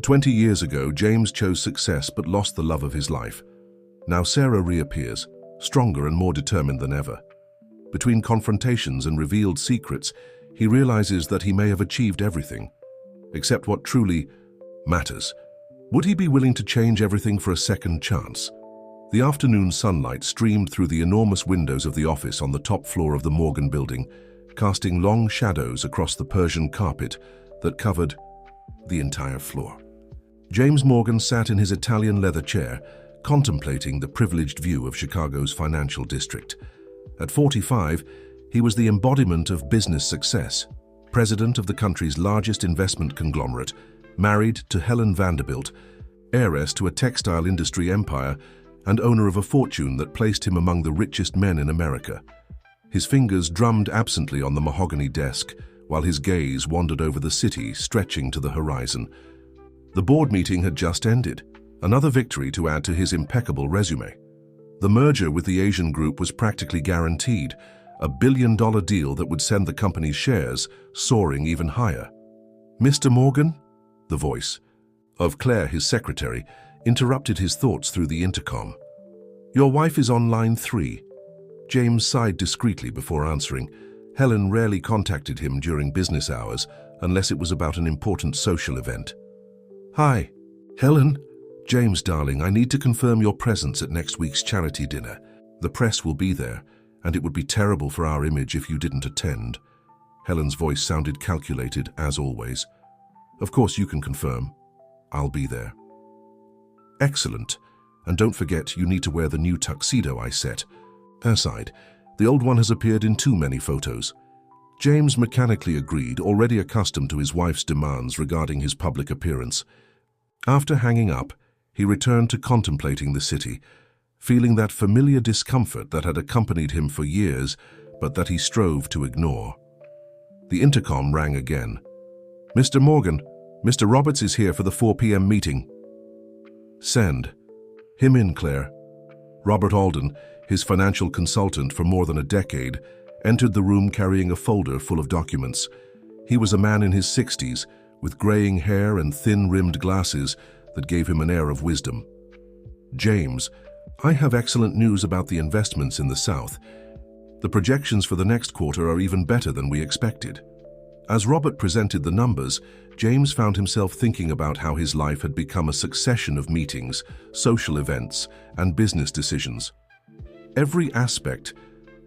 20 years ago, James chose success but lost the love of his life. Now Sarah reappears, stronger and more determined than ever. Between confrontations and revealed secrets, he realizes that he may have achieved everything, except what truly matters. Would he be willing to change everything for a second chance? The afternoon sunlight streamed through the enormous windows of the office on the top floor of the Morgan building, casting long shadows across the Persian carpet that covered the entire floor. James Morgan sat in his Italian leather chair, contemplating the privileged view of Chicago's financial district. At 45, he was the embodiment of business success, president of the country's largest investment conglomerate, married to Helen Vanderbilt, heiress to a textile industry empire, and owner of a fortune that placed him among the richest men in America. His fingers drummed absently on the mahogany desk, while his gaze wandered over the city, stretching to the horizon. The board meeting had just ended, another victory to add to his impeccable resume. The merger with the Asian group was practically guaranteed, a billion-dollar deal that would send the company's shares soaring even higher. "Mr. Morgan?" The voice of Claire, his secretary, interrupted his thoughts through the intercom. "Your wife is on line 3. James sighed discreetly before answering. Helen rarely contacted him during business hours unless it was about an important social event. "Hi, Helen. James, darling, I need to confirm your presence at next week's charity dinner. The press will be there, and it would be terrible for our image if you didn't attend." Helen's voice sounded calculated, as always. "Of course you can confirm. I'll be there." "Excellent. And don't forget, you need to wear the new tuxedo I set." Her sighed. "The old one has appeared in too many photos." James mechanically agreed, already accustomed to his wife's demands regarding his public appearance. After hanging up, he returned to contemplating the city, feeling that familiar discomfort that had accompanied him for years, but that he strove to ignore. The intercom rang again. "Mr. Morgan, Mr. Roberts is here for the 4 p.m. meeting." "Send him in, Claire." Robert Alden, his financial consultant for more than a decade, entered the room carrying a folder full of documents. He was a man in his 60s, with graying hair and thin-rimmed glasses that gave him an air of wisdom. "James, I have excellent news about the investments in the South. The projections for the next quarter are even better than we expected." As Robert presented the numbers, James found himself thinking about how his life had become a succession of meetings, social events, and business decisions. Every aspect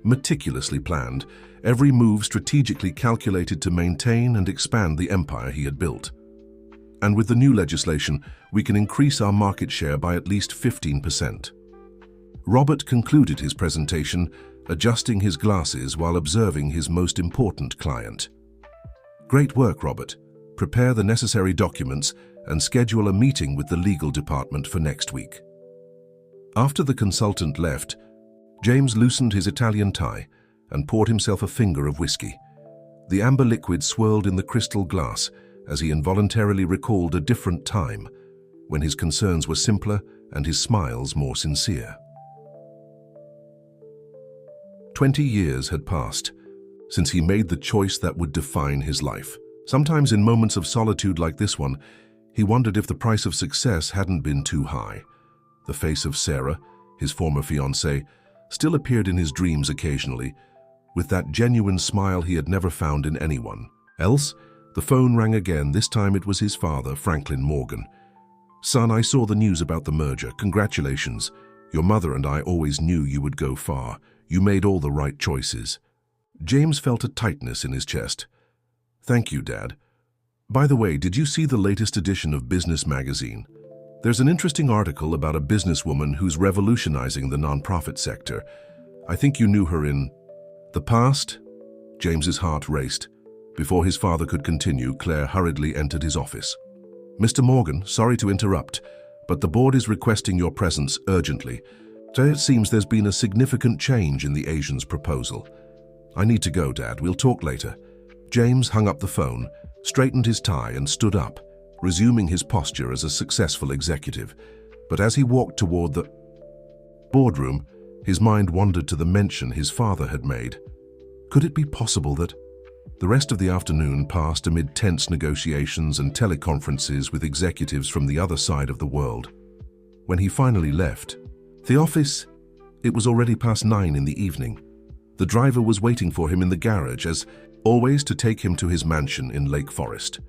meticulously planned, every move strategically calculated to maintain and expand the empire he had built. "And with the new legislation, we can increase our market share by at least 15%. Robert concluded his presentation, adjusting his glasses while observing his most important client. "Great work, Robert. Prepare the necessary documents and schedule a meeting with the legal department for next week." After the consultant left, James loosened his Italian tie and poured himself a finger of whiskey. The amber liquid swirled in the crystal glass as he involuntarily recalled a different time, when his concerns were simpler and his smiles more sincere. 20 years had passed since he made the choice that would define his life. Sometimes in moments of solitude like this one, he wondered if the price of success hadn't been too high. The face of Sarah, his former fiancée, still appeared in his dreams occasionally, with that genuine smile he had never found in anyone else. The phone rang again. This time it was his father, Franklin Morgan. "Son, I saw the news about the merger. Congratulations. Your mother and I always knew you would go far. You made all the right choices." James felt a tightness in his chest. "Thank you, Dad. By the way, did you see the latest edition of Business Magazine? There's an interesting article about a businesswoman who's revolutionizing the nonprofit sector. I think you knew her in the past." James's heart raced. Before his father could continue, Claire hurriedly entered his office. "Mr. Morgan, sorry to interrupt, but the board is requesting your presence urgently. So it seems there's been a significant change in the Asians' proposal." "I need to go, Dad. We'll talk later." James hung up the phone, straightened his tie, and stood up, resuming his posture as a successful executive. But as he walked toward the boardroom, his mind wandered to the mention his father had made. Could it be possible that The rest of the afternoon passed amid tense negotiations and teleconferences with executives from the other side of the world. When he finally left the office, it was already past 9 in the evening. The driver was waiting for him in the garage, as always, to take him to his mansion in Lake Forest.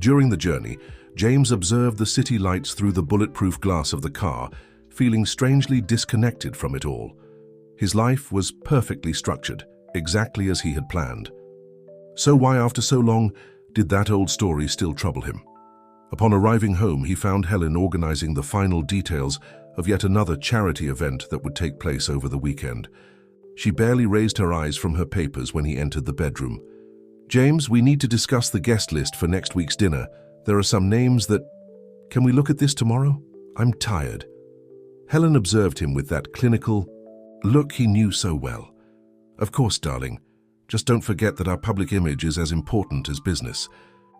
During the journey, James observed the city lights through the bulletproof glass of the car, feeling strangely disconnected from it all. His life was perfectly structured, exactly as he had planned. So why, after so long, did that old story still trouble him? Upon arriving home, he found Helen organizing the final details of yet another charity event that would take place over the weekend. She barely raised her eyes from her papers when he entered the bedroom. "James, we need to discuss the guest list for next week's dinner. There are some names that... Can we look at this tomorrow? I'm tired." Helen observed him with that clinical look he knew so well. "Of course, darling. Just don't forget that our public image is as important as business."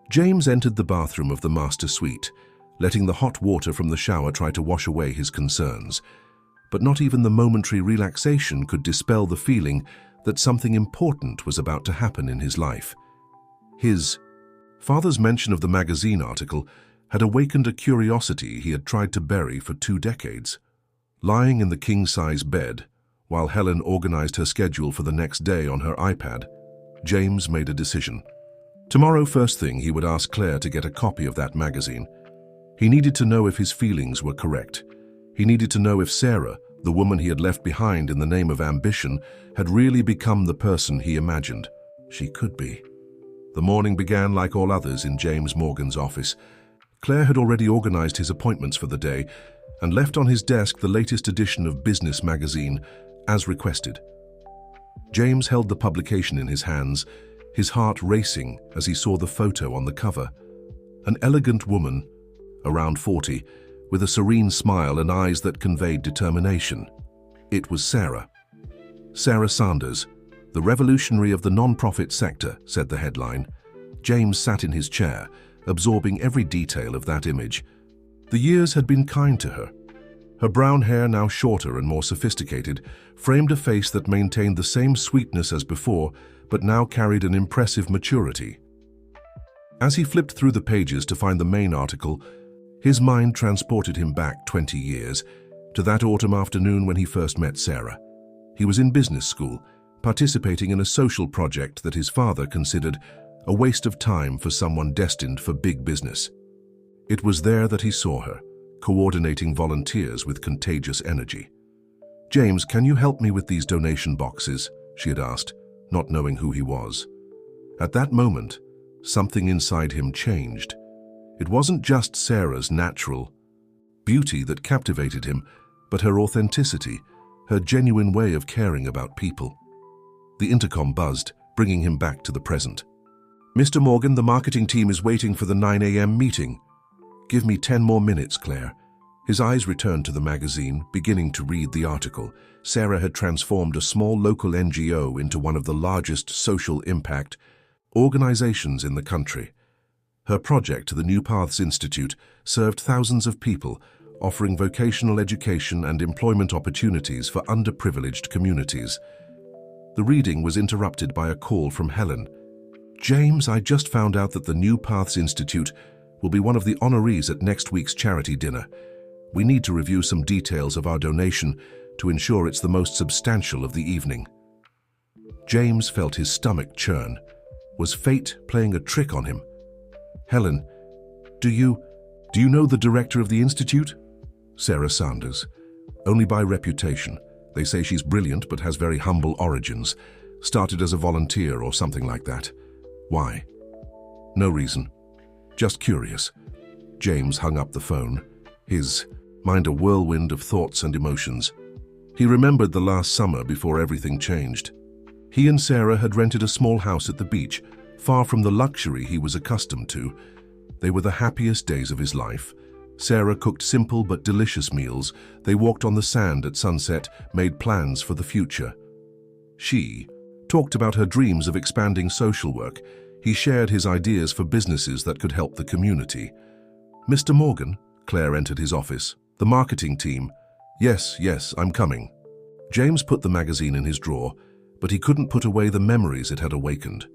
James entered the bathroom of the master suite, letting the hot water from the shower try to wash away his concerns. But not even the momentary relaxation could dispel the feeling that something important was about to happen in his life. His father's mention of the magazine article had awakened a curiosity he had tried to bury for 2 decades. Lying in the king-size bed, while Helen organized her schedule for the next day on her iPad, James made a decision. Tomorrow, first thing, he would ask Claire to get a copy of that magazine. He needed to know if his feelings were correct. He needed to know if Sarah, the woman he had left behind in the name of ambition, had really become the person he imagined she could be. The morning began like all others in James Morgan's office. Claire had already organized his appointments for the day and left on his desk the latest edition of Business magazine, as requested. James held the publication in his hands, his heart racing as he saw the photo on the cover. An elegant woman, around 40, with a serene smile and eyes that conveyed determination. It was Sarah. "Sarah Sanders, the revolutionary of the non-profit sector," said the headline. James sat in his chair, absorbing every detail of that image. The years had been kind to her. Her brown hair, now shorter and more sophisticated, framed a face that maintained the same sweetness as before, but now carried an impressive maturity. As he flipped through the pages to find the main article, his mind transported him back 20 years, to that autumn afternoon when he first met Sarah. He was in business school, participating in a social project that his father considered a waste of time for someone destined for big business. It was there that he saw her, coordinating volunteers with contagious energy. "James, can you help me with these donation boxes?" she had asked, not knowing who he was. At that moment, something inside him changed. It wasn't just Sarah's natural beauty that captivated him, but her authenticity, her genuine way of caring about people. The intercom buzzed, bringing him back to the present. "Mr. Morgan, the marketing team is waiting for the 9 a.m. meeting." "Give me 10 more minutes, Claire." His eyes returned to the magazine, beginning to read the article. Sarah had transformed a small local NGO into one of the largest social impact organizations in the country. Her project, the New Paths Institute, served thousands of people, offering vocational education and employment opportunities for underprivileged communities. The reading was interrupted by a call from Helen. "James, I just found out that the New Paths Institute will be one of the honorees at next week's charity dinner. We need to review some details of our donation to ensure it's the most substantial of the evening." James felt his stomach churn. Was fate playing a trick on him? "Helen, do you know the director of the institute?" "Sarah Sanders. Only by reputation. They say she's brilliant but has very humble origins. Started as a volunteer or something like that." "Why?" "No reason. Just curious." James hung up the phone, his mind a whirlwind of thoughts and emotions. He remembered the last summer before everything changed. He and Sarah had rented a small house at the beach, far from the luxury he was accustomed to. They were the happiest days of his life. Sarah cooked simple but delicious meals. They walked on the sand at sunset, made plans for the future. She talked about her dreams of expanding social work. He shared his ideas for businesses that could help the community. "Mr. Morgan?" Claire entered his office. "The marketing team." Yes, I'm coming." James put the magazine in his drawer, but he couldn't put away the memories it had awakened.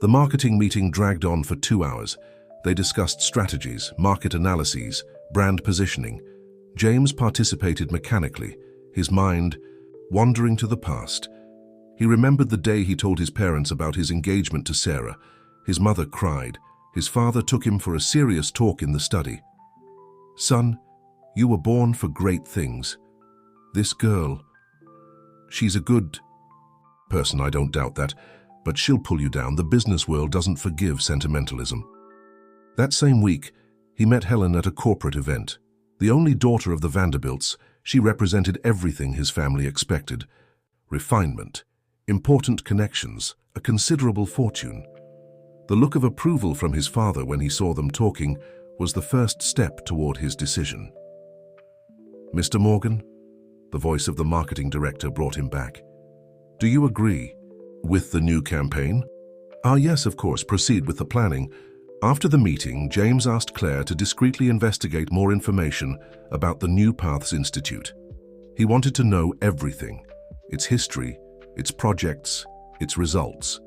The marketing meeting dragged on for 2 hours. They discussed strategies, market analyses, brand positioning. James participated mechanically, his mind wandering to the past. He remembered the day he told his parents about his engagement to Sarah. His mother cried. His father took him for a serious talk in the study. "Son, you were born for great things. This girl, she's a good person, I don't doubt that, but she'll pull you down. The business world doesn't forgive sentimentalism." That same week, he met Helen at a corporate event. The only daughter of the Vanderbilts, she represented everything his family expected. Refinement, important connections, a considerable fortune. The look of approval from his father when he saw them talking was the first step toward his decision. "Mr. Morgan," the voice of the marketing director brought him back. "Do you agree with the new campaign?" Yes, of course, proceed with the planning." After the meeting, James asked Claire to discreetly investigate more information about the New Paths Institute. He wanted to know everything: its history, its projects, its results.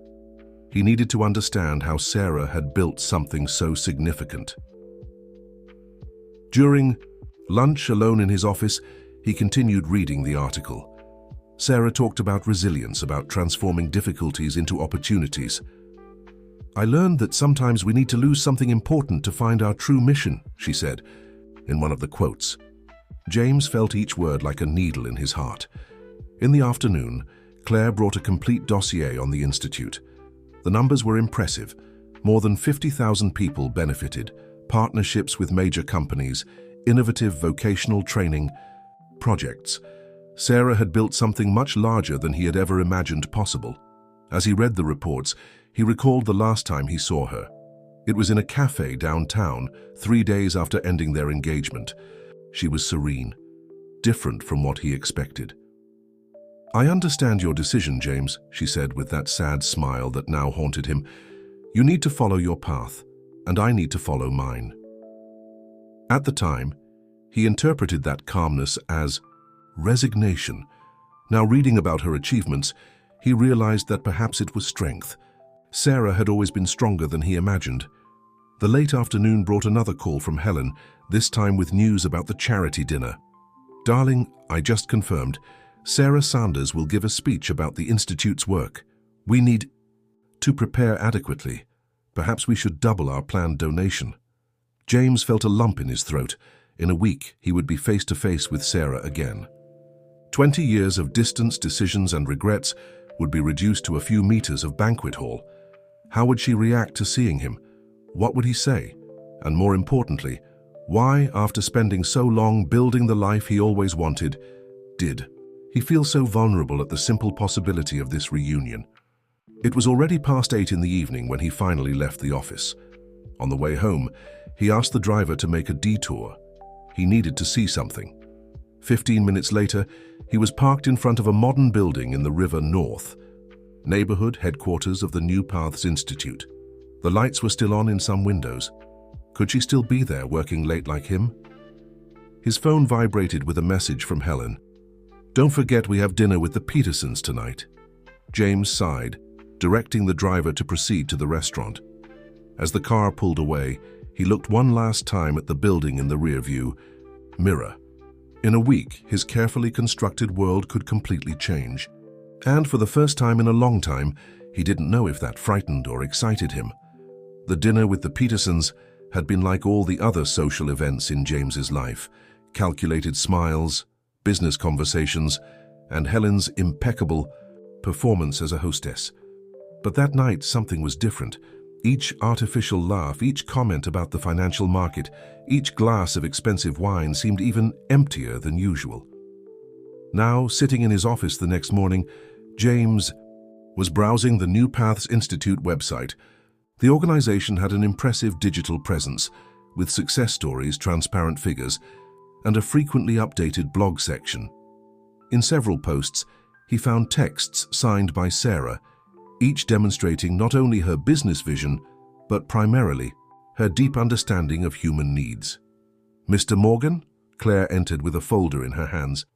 He needed to understand how Sarah had built something so significant. During lunch alone in his office, he continued reading the article. Sarah talked about resilience, about transforming difficulties into opportunities. "I learned that sometimes we need to lose something important to find our true mission," she said, in one of the quotes. James felt each word like a needle in his heart. In the afternoon, Claire brought a complete dossier on the institute. The numbers were impressive. More than 50,000 people benefited, partnerships with major companies, innovative vocational training, projects. Sarah had built something much larger than he had ever imagined possible. As he read the reports, he recalled the last time he saw her. It was in a cafe downtown, 3 days after ending their engagement. She was serene, different from what he expected. "I understand your decision, James," she said with that sad smile that now haunted him. "You need to follow your path, and I need to follow mine." At the time, he interpreted that calmness as resignation. Now, reading about her achievements, he realized that perhaps it was strength. Sarah had always been stronger than he imagined. The late afternoon brought another call from Helen, this time with news about the charity dinner. "Darling, I just confirmed. Sarah Sanders will give a speech about the Institute's work. We need to prepare adequately. Perhaps we should double our planned donation." James felt a lump in his throat. In a week, he would be face to face with Sarah again. 20 years of distance, decisions, and regrets would be reduced to a few meters of banquet hall. How would she react to seeing him? What would he say? And more importantly, why, after spending so long building the life he always wanted, did he feel so vulnerable at the simple possibility of this reunion? It was already past 8 in the evening when he finally left the office. On the way home, he asked the driver to make a detour. He needed to see something. 15 minutes later, he was parked in front of a modern building in the River North, neighborhood headquarters of the New Paths Institute. The lights were still on in some windows. Could she still be there working late like him? His phone vibrated with a message from Helen. "Don't forget we have dinner with the Petersons tonight." James sighed, directing the driver to proceed to the restaurant. As the car pulled away, he looked one last time at the building in the rearview mirror. In a week, his carefully constructed world could completely change. And for the first time in a long time, he didn't know if that frightened or excited him. The dinner with the Petersons had been like all the other social events in James's life: calculated smiles, business conversations, and Helen's impeccable performance as a hostess. But that night, something was different. Each artificial laugh, each comment about the financial market, each glass of expensive wine seemed even emptier than usual. Now, sitting in his office the next morning, James was browsing the New Paths Institute website. The organization had an impressive digital presence, with success stories, transparent figures, and a frequently updated blog section. In several posts, he found texts signed by Sarah, each demonstrating not only her business vision, but primarily her deep understanding of human needs. "Mr. Morgan?" Claire entered with a folder in her hands.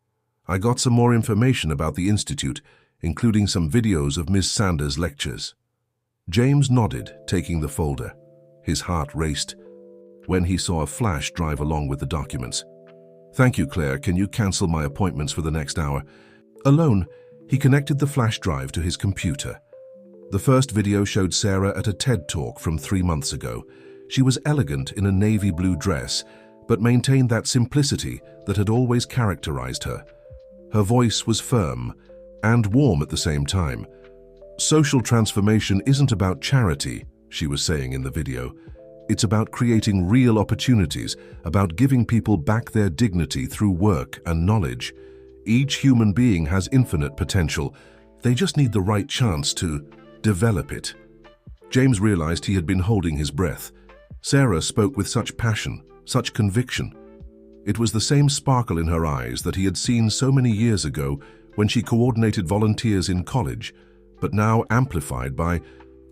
"I got some more information about the Institute, including some videos of Ms. Sanders' lectures." James nodded, taking the folder. His heart raced when he saw a flash drive along with the documents. "Thank you, Claire. Can you cancel my appointments for the next hour?" Alone, he connected the flash drive to his computer. The first video showed Sarah at a TED Talk from 3 months ago. She was elegant in a navy blue dress, but maintained that simplicity that had always characterized her. Her voice was firm and warm at the same time. "Social transformation isn't about charity," she was saying in the video. "It's about creating real opportunities, about giving people back their dignity through work and knowledge. Each human being has infinite potential. They just need the right chance to develop it." James realized he had been holding his breath. Sarah spoke with such passion, such conviction. It was the same sparkle in her eyes that he had seen so many years ago when she coordinated volunteers in college, but now amplified by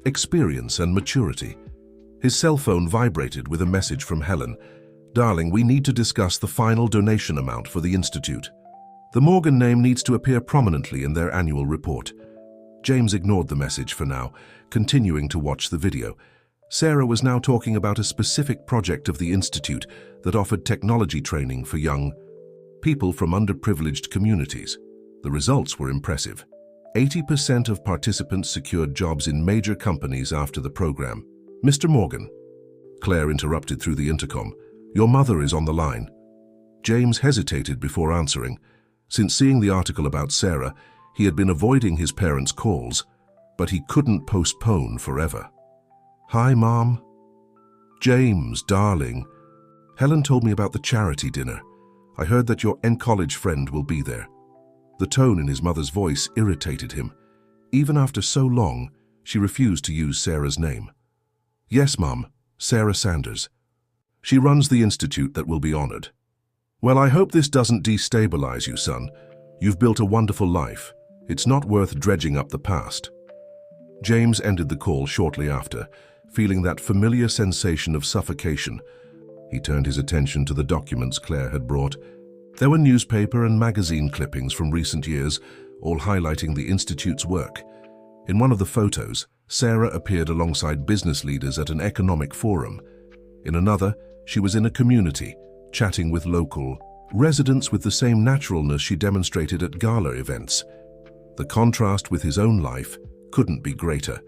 experience and maturity. His cell phone vibrated with a message from Helen. "Darling, we need to discuss the final donation amount for the Institute. The Morgan name needs to appear prominently in their annual report." James ignored the message for now, continuing to watch the video. Sarah was now talking about a specific project of the Institute that offered technology training for young people from underprivileged communities. The results were impressive. 80% of participants secured jobs in major companies after the program. "Mr. Morgan," Claire interrupted through the intercom, "your mother is on the line." James hesitated before answering. Since seeing the article about Sarah, he had been avoiding his parents' calls, but he couldn't postpone forever. "Hi, Mom." "James, darling. Helen told me about the charity dinner. I heard that your college friend will be there." The tone in his mother's voice irritated him. Even after so long, she refused to use Sarah's name. "Yes, Mom, Sarah Sanders. She runs the institute that will be honored." "Well, I hope this doesn't destabilize you, son. You've built a wonderful life. It's not worth dredging up the past." James ended the call shortly after, feeling that familiar sensation of suffocation. He turned his attention to the documents Claire had brought. There were newspaper and magazine clippings from recent years, all highlighting the Institute's work. In one of the photos, Sarah appeared alongside business leaders at an economic forum. In another, she was in a community, chatting with local residents with the same naturalness she demonstrated at gala events. The contrast with his own life couldn't be greater.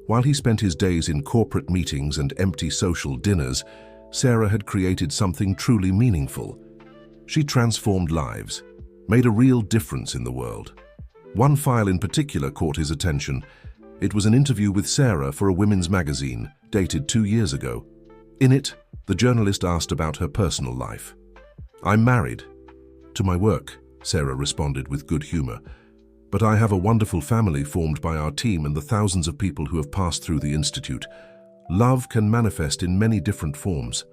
While he spent his days in corporate meetings and empty social dinners, Sarah had created something truly meaningful. She transformed lives, made a real difference in the world. One file in particular caught his attention. It was an interview with Sarah for a women's magazine, dated 2 years ago. In it, the journalist asked about her personal life. "I'm married to my work," Sarah responded with good humor. "But I have a wonderful family formed by our team and the thousands of people who have passed through the Institute. Love can manifest in many different forms."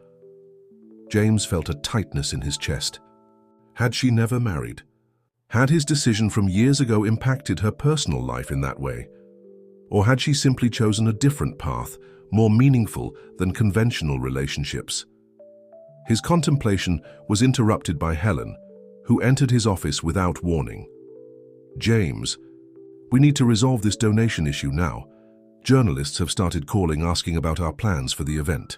James felt a tightness in his chest. Had she never married? Had his decision from years ago impacted her personal life in that way? Or had she simply chosen a different path, more meaningful than conventional relationships? His contemplation was interrupted by Helen, who entered his office without warning. "James, we need to resolve this donation issue now. Journalists have started calling asking about our plans for the event."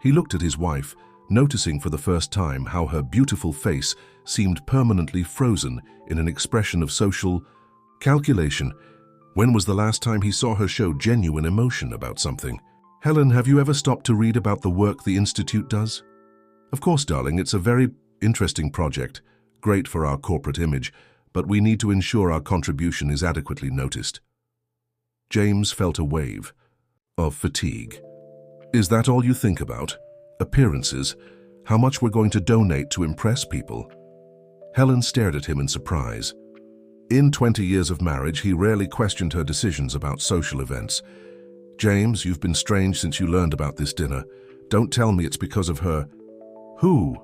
He looked at his wife, noticing for the first time how her beautiful face seemed permanently frozen in an expression of social calculation. When was the last time he saw her show genuine emotion about something? "Helen, have you ever stopped to read about the work the Institute does?" "Of course, darling, it's a very interesting project, great for our corporate image, but we need to ensure our contribution is adequately noticed." James felt a wave of fatigue. "Is that all you think about? Appearances? How much we're going to donate to impress people?" Helen stared at him in surprise. In 20 years of marriage, he rarely questioned her decisions about social events. "James, you've been strange since you learned about this dinner. Don't tell me it's because of her." "Who?"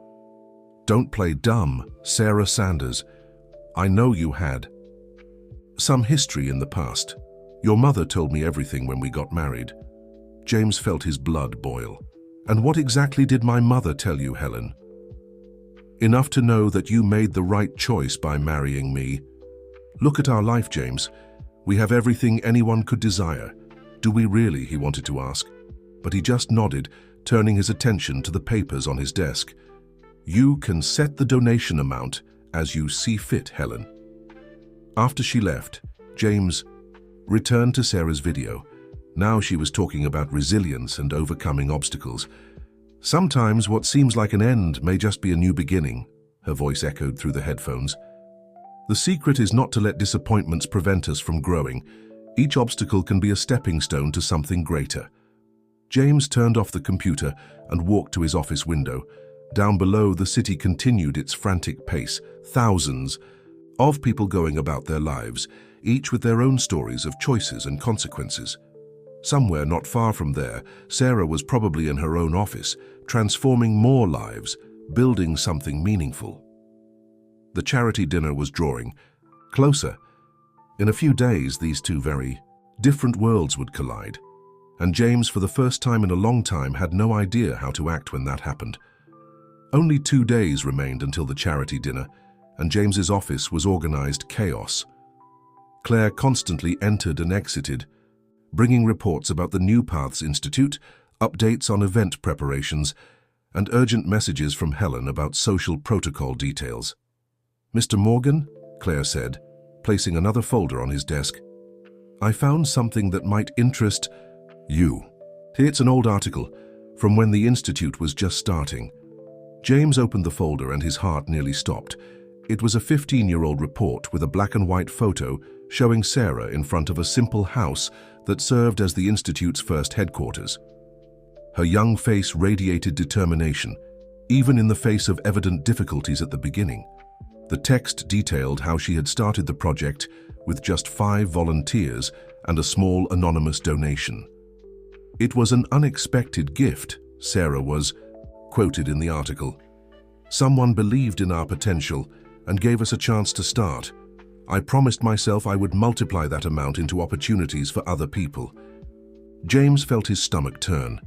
"Don't play dumb. Sarah Sanders. I know you had some history in the past. Your mother told me everything when we got married." James felt his blood boil. "And what exactly did my mother tell you, Helen?" "Enough to know that you made the right choice by marrying me. Look at our life, James. We have everything anyone could desire. "Do we really?" he wanted to ask, but he just nodded, turning his attention to the papers on his desk. "You can set the donation amount as you see fit, Helen." After she left, James returned to Sarah's video. Now she was talking about resilience and overcoming obstacles. "Sometimes what seems like an end may just be a new beginning," her voice echoed through the headphones. "The secret is not to let disappointments prevent us from growing. Each obstacle can be a stepping stone to something greater." James turned off the computer and walked to his office window. Down below, the city continued its frantic pace, thousands of people going about their lives, each with their own stories of choices and consequences. Somewhere not far from there, Sarah was probably in her own office, transforming more lives, building something meaningful. The charity dinner was drawing closer. In a few days, these two very different worlds would collide, and James, for the first time in a long time, had no idea how to act when that happened. Only 2 days remained until the charity dinner, and James's office was organized chaos. Claire constantly entered and exited, bringing reports about the New Paths Institute, updates on event preparations, and urgent messages from Helen about social protocol details. "Mr. Morgan," Claire said, placing another folder on his desk, "I found something that might interest you." It's an old article from when the Institute was just starting. James opened the folder and his heart nearly stopped. It was a 15-year-old report with a black and white photo showing Sarah in front of a simple house that served as the Institute's first headquarters. Her young face radiated determination, even in the face of evident difficulties at the beginning. The text detailed how she had started the project with just 5 volunteers and a small anonymous donation. "It was an unexpected gift," Sarah was quoted in the article. "Someone believed in our potential and gave us a chance to start. I promised myself I would multiply that amount into opportunities for other people." James felt his stomach turn.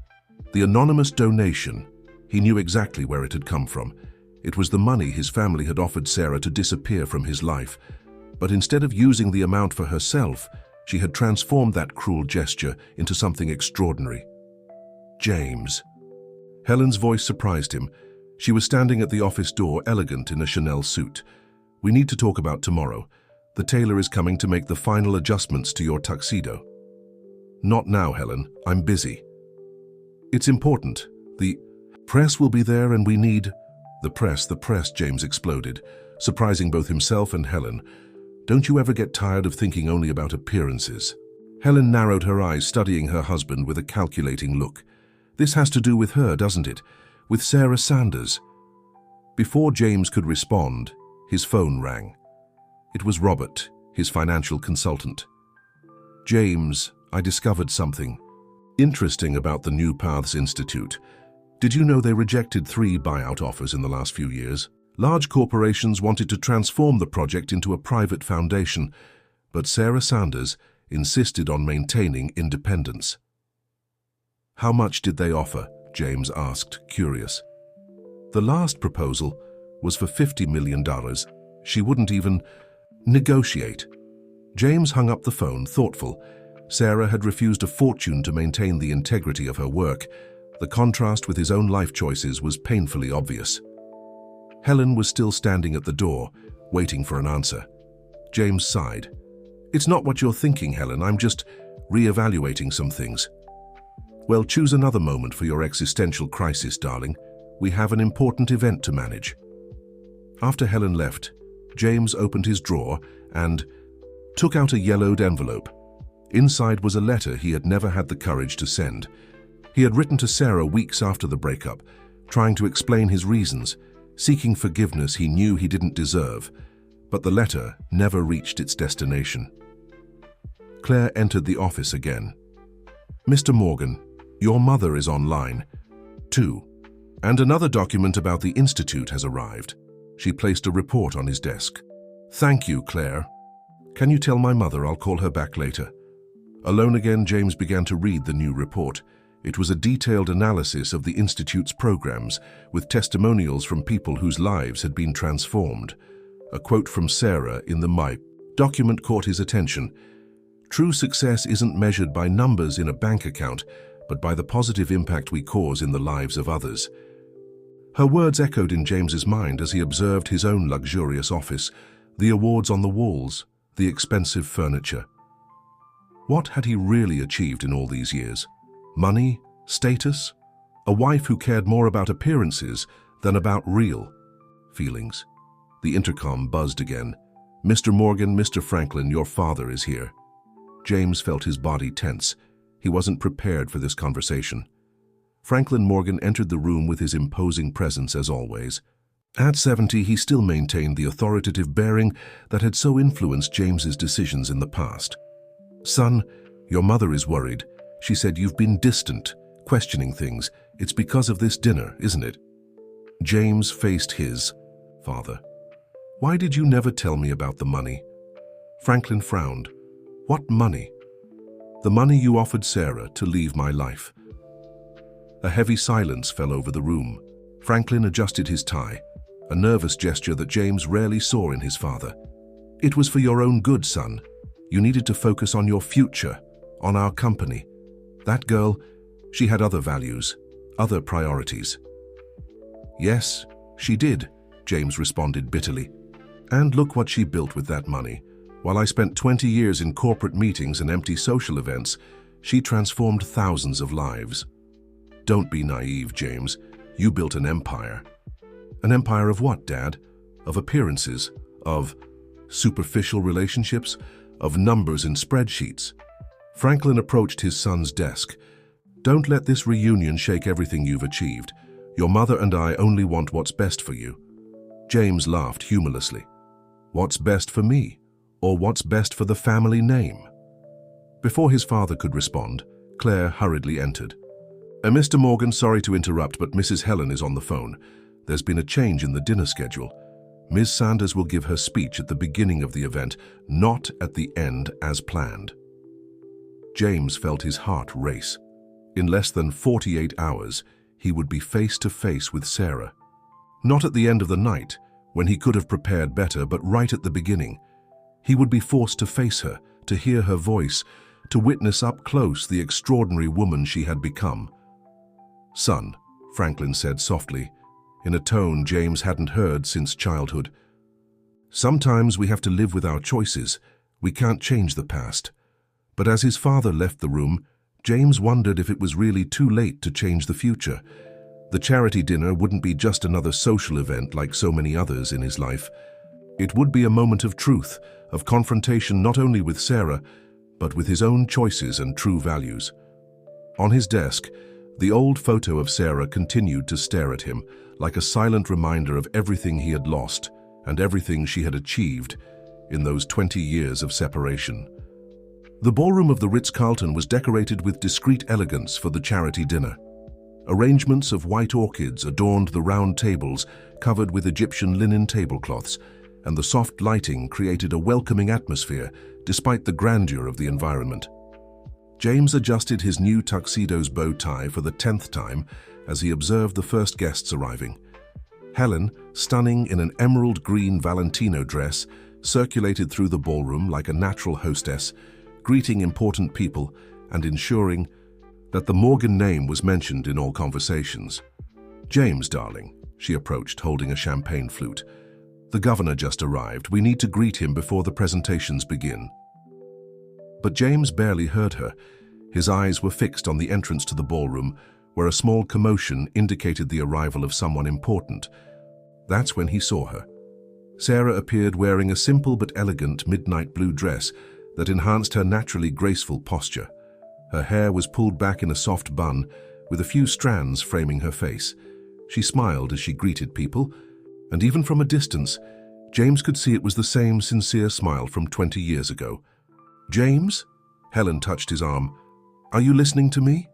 The anonymous donation, he knew exactly where it had come from. It was the money his family had offered Sarah to disappear from his life. But instead of using the amount for herself, she had transformed that cruel gesture into something extraordinary. "James." Helen's voice surprised him. She was standing at the office door, elegant in a Chanel suit. "We need to talk about tomorrow. The tailor is coming to make the final adjustments to your tuxedo." "Not now, Helen. I'm busy." "It's important. The press will be there and we need—" The press, James exploded, surprising both himself and Helen. "Don't you ever get tired of thinking only about appearances?" Helen narrowed her eyes, studying her husband with a calculating look. "This has to do with her, doesn't it? With Sarah Sanders?" Before James could respond, his phone rang. It was Robert, his financial consultant. "James, I discovered something interesting about the New Paths Institute. Did you know they rejected 3 buyout offers in the last few years? Large corporations wanted to transform the project into a private foundation, but Sarah Sanders insisted on maintaining independence." "How much did they offer?" James asked, curious. "The last proposal was for $50 million. She wouldn't even negotiate." James hung up the phone, thoughtful. Sarah had refused a fortune to maintain the integrity of her work. The contrast with his own life choices was painfully obvious. Helen was still standing at the door, waiting for an answer. James sighed. "It's not what you're thinking, Helen. I'm just re-evaluating some things." "Well, choose another moment for your existential crisis, darling. We have an important event to manage." After Helen left, James opened his drawer and took out a yellowed envelope. Inside was a letter he had never had the courage to send. He had written to Sarah weeks after the breakup, trying to explain his reasons, seeking forgiveness he knew he didn't deserve, but the letter never reached its destination. Claire entered the office again. "Mr. Morgan, your mother is online, too, and another document about the Institute has arrived." She placed a report on his desk. "Thank you, Claire. Can you tell my mother I'll call her back later?" Alone again, James began to read the new report. It was a detailed analysis of the Institute's programs, with testimonials from people whose lives had been transformed. A quote from Sarah in the document caught his attention. True success isn't measured by numbers in a bank account, but by the positive impact we cause in the lives of others. Her words echoed in James's mind as he observed his own luxurious office, the awards on the walls, the expensive furniture. What had he really achieved in all these years? Money? Status? A wife who cared more about appearances than about real feelings? The intercom buzzed again. "Mr. Morgan, Mr. Franklin, your father is here." James felt his body tense. He wasn't prepared for this conversation. Franklin Morgan entered the room with his imposing presence as always. At 70, he still maintained the authoritative bearing that had so influenced James's decisions in the past. "Son, your mother is worried. She said you've been distant, questioning things. It's because of this dinner, isn't it?" James faced his father. "Why did you never tell me about the money?" Franklin frowned. "What money?" "The money you offered Sarah to leave my life." A heavy silence fell over the room. Franklin adjusted his tie, a nervous gesture that James rarely saw in his father. "It was for your own good, son. You needed to focus on your future, on our company. That girl, she had other values, other priorities." "Yes, she did," James responded bitterly. "And look what she built with that money. While I spent 20 years in corporate meetings and empty social events, she transformed thousands of lives." "Don't be naive, James. You built an empire." "An empire of what, Dad? Of appearances? Of superficial relationships? Of numbers in spreadsheets?" Franklin approached his son's desk. "Don't let this reunion shake everything you've achieved. Your mother and I only want what's best for you." James laughed humorlessly. "What's best for me? Or what's best for the family name?" Before his father could respond, Claire hurriedly entered. Mr. Morgan, sorry to interrupt, but Mrs. Helen is on the phone. There's been a change in the dinner schedule. Ms. Sanders will give her speech at the beginning of the event, not at the end as planned." James felt his heart race. In less than 48 hours, he would be face to face with Sarah. Not at the end of the night, when he could have prepared better, but right at the beginning. He would be forced to face her, to hear her voice, to witness up close the extraordinary woman she had become. "Son," Franklin said softly, in a tone James hadn't heard since childhood. "Sometimes we have to live with our choices. We can't change the past." But as his father left the room, James wondered if it was really too late to change the future. The charity dinner wouldn't be just another social event like so many others in his life. It would be a moment of truth, of confrontation not only with Sarah, but with his own choices and true values. On his desk, the old photo of Sarah continued to stare at him, like a silent reminder of everything he had lost and everything she had achieved in those 20 years of separation. The ballroom of the Ritz-Carlton was decorated with discreet elegance for the charity dinner. Arrangements of white orchids adorned the round tables covered with Egyptian linen tablecloths, and the soft lighting created a welcoming atmosphere despite the grandeur of the environment. James adjusted his new tuxedo's bow tie for the 10th time as he observed the first guests arriving. Helen, stunning in an emerald green Valentino dress, circulated through the ballroom like a natural hostess, greeting important people and ensuring that the Morgan name was mentioned in all conversations. "James, darling," she approached, holding a champagne flute. "The governor just arrived. We need to greet him before the presentations begin." But James barely heard her. His eyes were fixed on the entrance to the ballroom, where a small commotion indicated the arrival of someone important. That's when he saw her. Sarah appeared wearing a simple but elegant midnight blue dress that enhanced her naturally graceful posture. Her hair was pulled back in a soft bun, with a few strands framing her face. She smiled as she greeted people, and even from a distance, James could see it was the same sincere smile from 20 years ago. "James?" Helen touched his arm. "Are you listening to me?"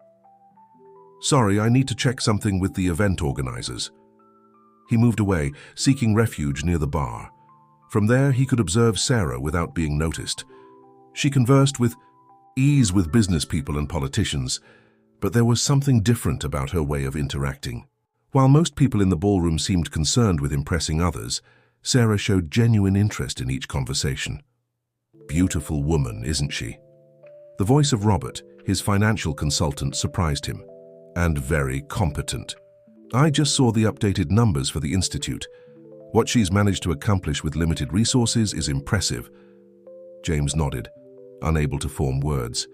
"Sorry, I need to check something with the event organizers." He moved away, seeking refuge near the bar. From there, he could observe Sarah without being noticed. She conversed with ease with business people and politicians, but there was something different about her way of interacting. While most people in the ballroom seemed concerned with impressing others, Sarah showed genuine interest in each conversation. "Beautiful woman, isn't she?" The voice of Robert, his financial consultant, surprised him. And very competent. I just saw the updated numbers for the Institute. What she's managed to accomplish with limited resources is impressive. James nodded, unable to form words.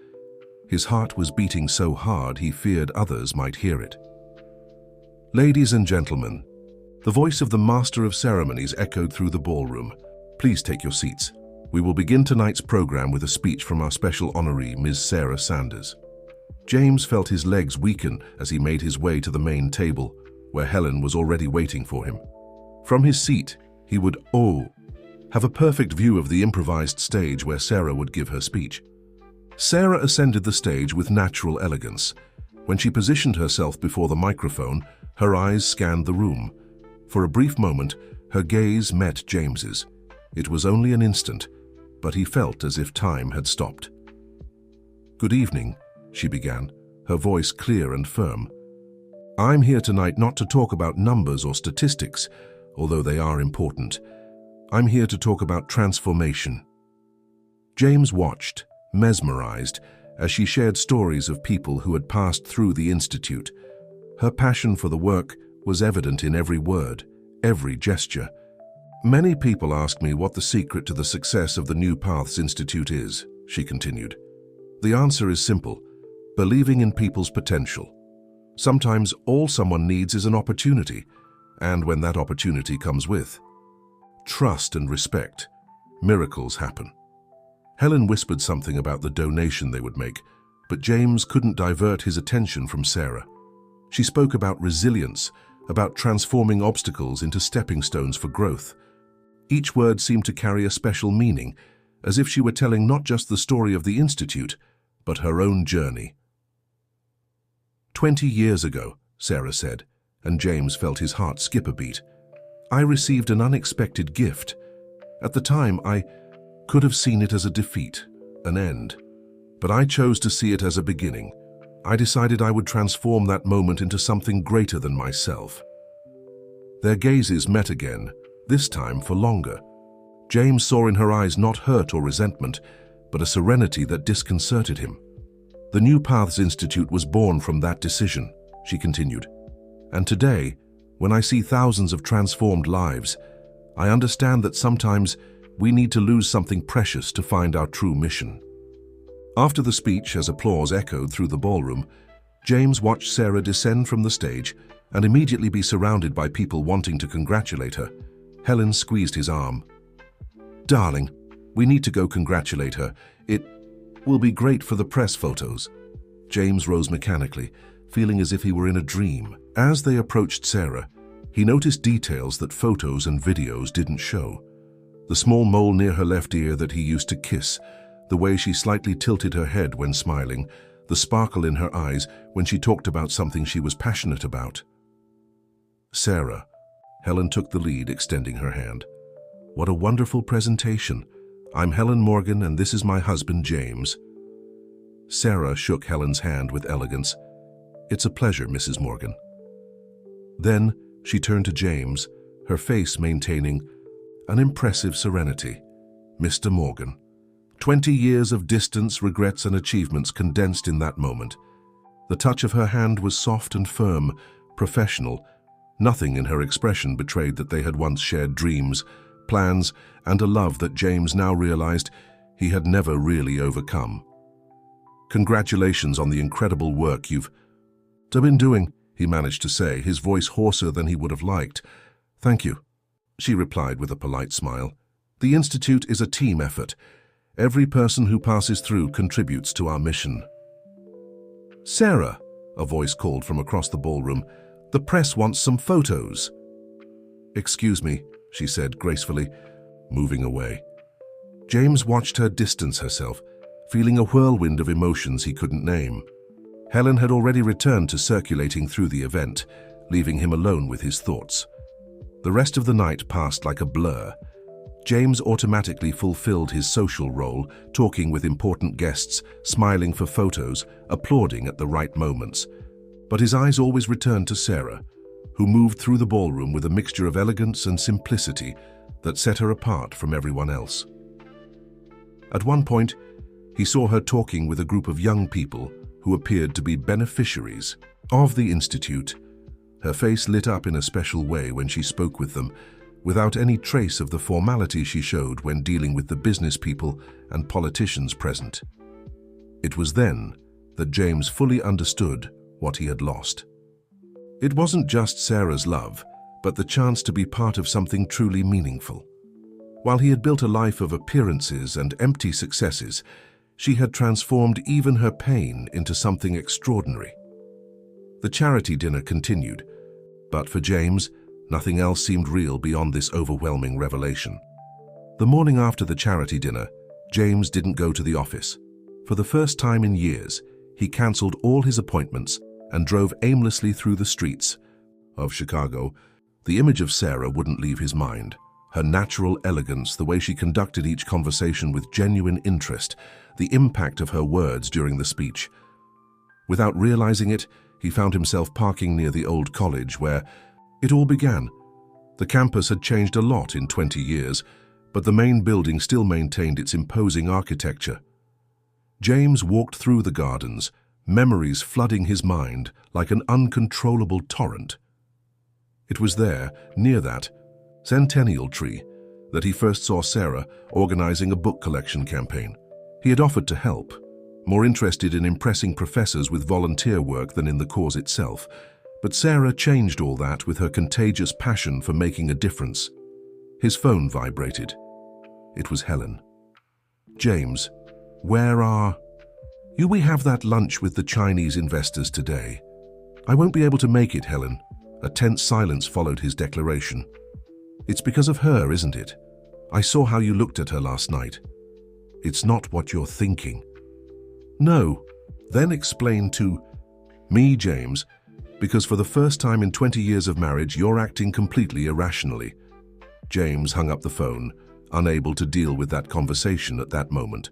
His heart was beating so hard he feared others might hear it. Ladies and gentlemen, the voice of the Master of Ceremonies echoed through the ballroom. Please take your seats. We will begin tonight's program with a speech from our special honoree, Ms. Sarah Sanders. James felt his legs weaken as he made his way to the main table, where Helen was already waiting for him. From his seat, he would, have a perfect view of the improvised stage where Sarah would give her speech. Sarah ascended the stage with natural elegance. When she positioned herself before the microphone, her eyes scanned the room. For a brief moment, her gaze met James's. It was only an instant, but he felt as if time had stopped. "Good evening," she began, her voice clear and firm. "I'm here tonight not to talk about numbers or statistics, although they are important. I'm here to talk about transformation." James watched, mesmerized, as she shared stories of people who had passed through the Institute. Her passion for the work was evident in every word, every gesture. "Many people ask me what the secret to the success of the New Paths Institute is," she continued. "The answer is simple: believing in people's potential. Sometimes all someone needs is an opportunity, and when that opportunity comes with trust and respect, miracles happen." Helen whispered something about the donation they would make, but James couldn't divert his attention from Sarah. She spoke about resilience, about transforming obstacles into stepping stones for growth. Each word seemed to carry a special meaning, as if she were telling not just the story of the Institute, but her own journey. 20 years ago, Sarah said, and James felt his heart skip a beat. "I received an unexpected gift. At the time, I could have seen it as a defeat, an end. But I chose to see it as a beginning. I decided I would transform that moment into something greater than myself." Their gazes met again, this time for longer. James saw in her eyes not hurt or resentment, but a serenity that disconcerted him. "The New Paths Institute was born from that decision," she continued. "And today, when I see thousands of transformed lives, I understand that sometimes we need to lose something precious to find our true mission." After the speech, as applause echoed through the ballroom, James watched Sarah descend from the stage and immediately be surrounded by people wanting to congratulate her. Helen squeezed his arm. "Darling, we need to go congratulate her. It will be great for the press photos." James rose mechanically, feeling as if he were in a dream. As they approached Sarah, he noticed details that photos and videos didn't show. The small mole near her left ear that he used to kiss, the way she slightly tilted her head when smiling, the sparkle in her eyes when she talked about something she was passionate about. "Sarah," Helen took the lead, extending her hand. "What a wonderful presentation. I'm Helen Morgan, and this is my husband, James." Sarah shook Helen's hand with elegance. "It's a pleasure, Mrs. Morgan." Then she turned to James, her face maintaining an impressive serenity. "Mr. Morgan." 20 years of distance, regrets, and achievements condensed in that moment. The touch of her hand was soft and firm, professional. Nothing in her expression betrayed that they had once shared dreams, plans, and a love that James now realized he had never really overcome. "Congratulations on the incredible work you've been doing," he managed to say, his voice hoarser than he would have liked. "Thank you," she replied with a polite smile. "The Institute is a team effort. Every person who passes through contributes to our mission." "Sarah," a voice called from across the ballroom, "the press wants some photos." "Excuse me," she said gracefully, moving away. James watched her distance herself, feeling a whirlwind of emotions he couldn't name. Helen had already returned to circulating through the event, leaving him alone with his thoughts. The rest of the night passed like a blur. James automatically fulfilled his social role, talking with important guests, smiling for photos, applauding at the right moments. But his eyes always returned to Sarah, who moved through the ballroom with a mixture of elegance and simplicity that set her apart from everyone else. At one point, He saw her talking with a group of young people who appeared to be beneficiaries of the institute. Her face lit up in a special way when she spoke with them, without any trace of the formality she showed when dealing with the business people and politicians present. It was then that James fully understood what he had lost. It wasn't just Sarah's love, but the chance to be part of something truly meaningful. While he had built a life of appearances and empty successes, she had transformed even her pain into something extraordinary. The charity dinner continued, but for James, nothing else seemed real beyond this overwhelming revelation. The morning after the charity dinner, James didn't go to the office. For the first time in years, he cancelled all his appointments and drove aimlessly through the streets of Chicago. The image of Sarah wouldn't leave his mind. Her natural elegance, the way she conducted each conversation with genuine interest, the impact of her words during the speech. Without realizing it, he found himself parking near the old college where it all began. The campus had changed a lot in 20 years, but the main building still maintained its imposing architecture. James walked through the gardens, memories flooding his mind like an uncontrollable torrent. It was there, near that centennial tree, that he first saw Sarah organizing a book collection campaign. He had offered to help, more interested in impressing professors with volunteer work than in the cause itself. But Sarah changed all that with her contagious passion for making a difference. His phone vibrated. It was Helen. "James, where are you? We have that lunch with the Chinese investors today." "I won't be able to make it, Helen." A tense silence followed his declaration. "It's because of her, isn't it? I saw how you looked at her last night." "It's not what you're thinking." "No." "Then explain to me, James, because for the first time in 20 years of marriage, you're acting completely irrationally." James hung up the phone, unable to deal with that conversation at that moment.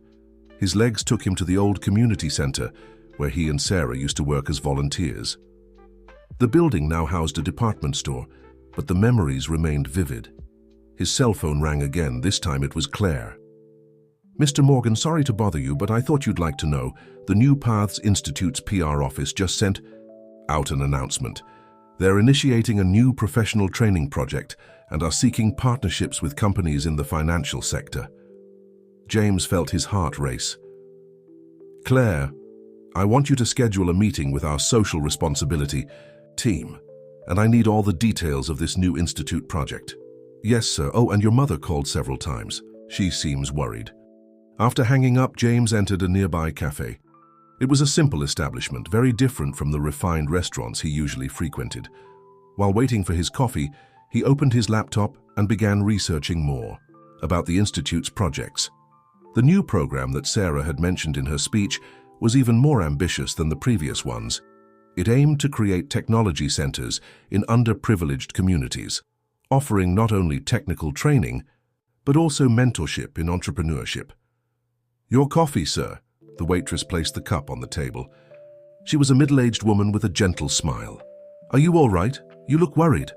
His legs took him to the old community center, where he and Sarah used to work as volunteers. The building now housed a department store, but the memories remained vivid. His cell phone rang again. This time it was Claire. "Mr. Morgan, sorry to bother you, but I thought you'd like to know. The New Paths Institute's PR office just sent out an announcement. They're initiating a new professional training project and are seeking partnerships with companies in the financial sector." James felt his heart race. "Claire, I want you to schedule a meeting with our social responsibility team, and I need all the details of this new institute project." "Yes, sir. Oh, and your mother called several times. She seems worried." After hanging up, James entered a nearby cafe. It was a simple establishment, very different from the refined restaurants he usually frequented. While waiting for his coffee, he opened his laptop and began researching more about the Institute's projects. The new program that Sarah had mentioned in her speech was even more ambitious than the previous ones. It aimed to create technology centers in underprivileged communities, offering not only technical training, but also mentorship in entrepreneurship. "Your coffee, sir." The waitress placed the cup on the table. She was a middle-aged woman with a gentle smile. "Are you all right? You look worried."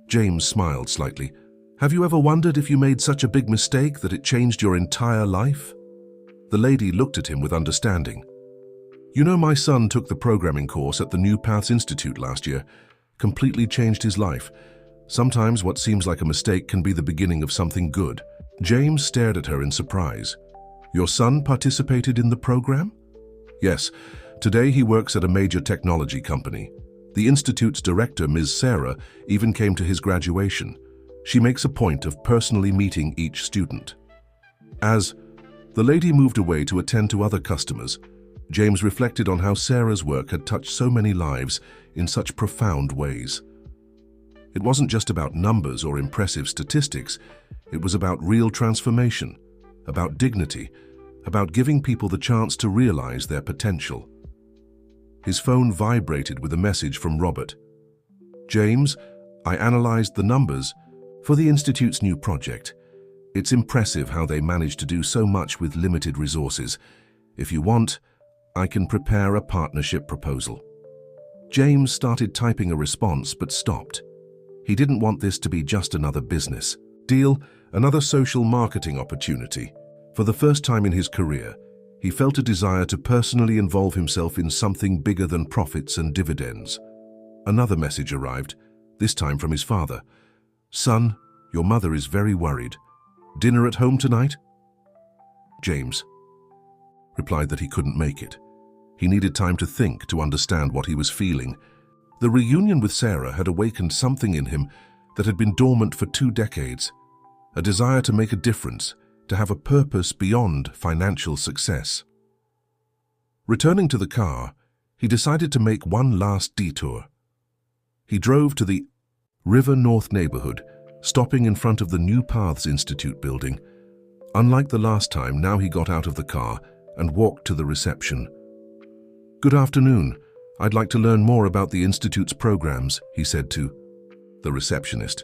James smiled slightly. "Have you ever wondered if you made such a big mistake that it changed your entire life?" The lady looked at him with understanding. "You know, my son took the programming course at the New Paths Institute last year. Completely changed his life. Sometimes what seems like a mistake can be the beginning of something good." James stared at her in surprise. "Your son participated in the program?" "Yes. Today he works at a major technology company. The Institute's director, Ms. Sarah, even came to his graduation. She makes a point of personally meeting each student." As the lady moved away to attend to other customers, James reflected on how Sarah's work had touched so many lives in such profound ways. It wasn't just about numbers or impressive statistics. It was about real transformation, about dignity, about giving people the chance to realize their potential. His phone vibrated with a message from Robert. "James, I analyzed the numbers for the Institute's new project. It's impressive how they managed to do so much with limited resources. If you want, I can prepare a partnership proposal." James started typing a response but stopped. He didn't want this to be just another business deal, another social marketing opportunity. For the first time in his career, He felt a desire to personally involve himself in something bigger than profits and dividends. Another message arrived, this time from his father. "Son, your mother is very worried. Dinner at home tonight?" James replied that he couldn't make it. He needed time to think, to understand what he was feeling. The reunion with Sarah had awakened something in him that had been dormant for 2 decades, a desire to make a difference, to have a purpose beyond financial success. Returning to the car, he decided to make one last detour. He drove to the River North neighborhood, stopping in front of the New Paths Institute building. Unlike the last time, now he got out of the car and walked to the reception. "Good afternoon. I'd like to learn more about the Institute's programs," he said to the receptionist.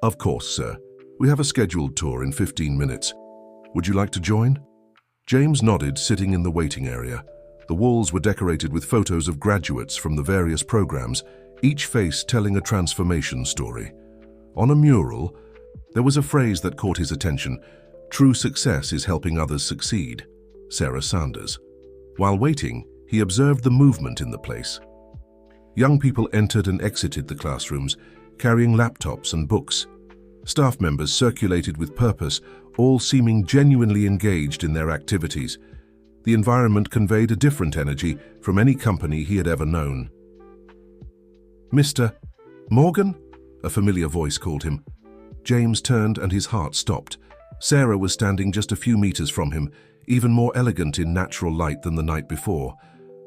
"Of course, sir. We have a scheduled tour in 15 minutes. Would you like to join?" James nodded, sitting in the waiting area. The walls were decorated with photos of graduates from the various programs, each face telling a transformation story. On a mural, there was a phrase that caught his attention: "True success is helping others succeed." Sarah Sanders. While waiting, he observed the movement in the place. Young people entered and exited the classrooms, carrying laptops and books. Staff members circulated with purpose, all seeming genuinely engaged in their activities. The environment conveyed a different energy from any company he had ever known. "Mr. Morgan?" a familiar voice called him. James turned and his heart stopped. Sarah was standing just a few meters from him, even more elegant in natural light than the night before.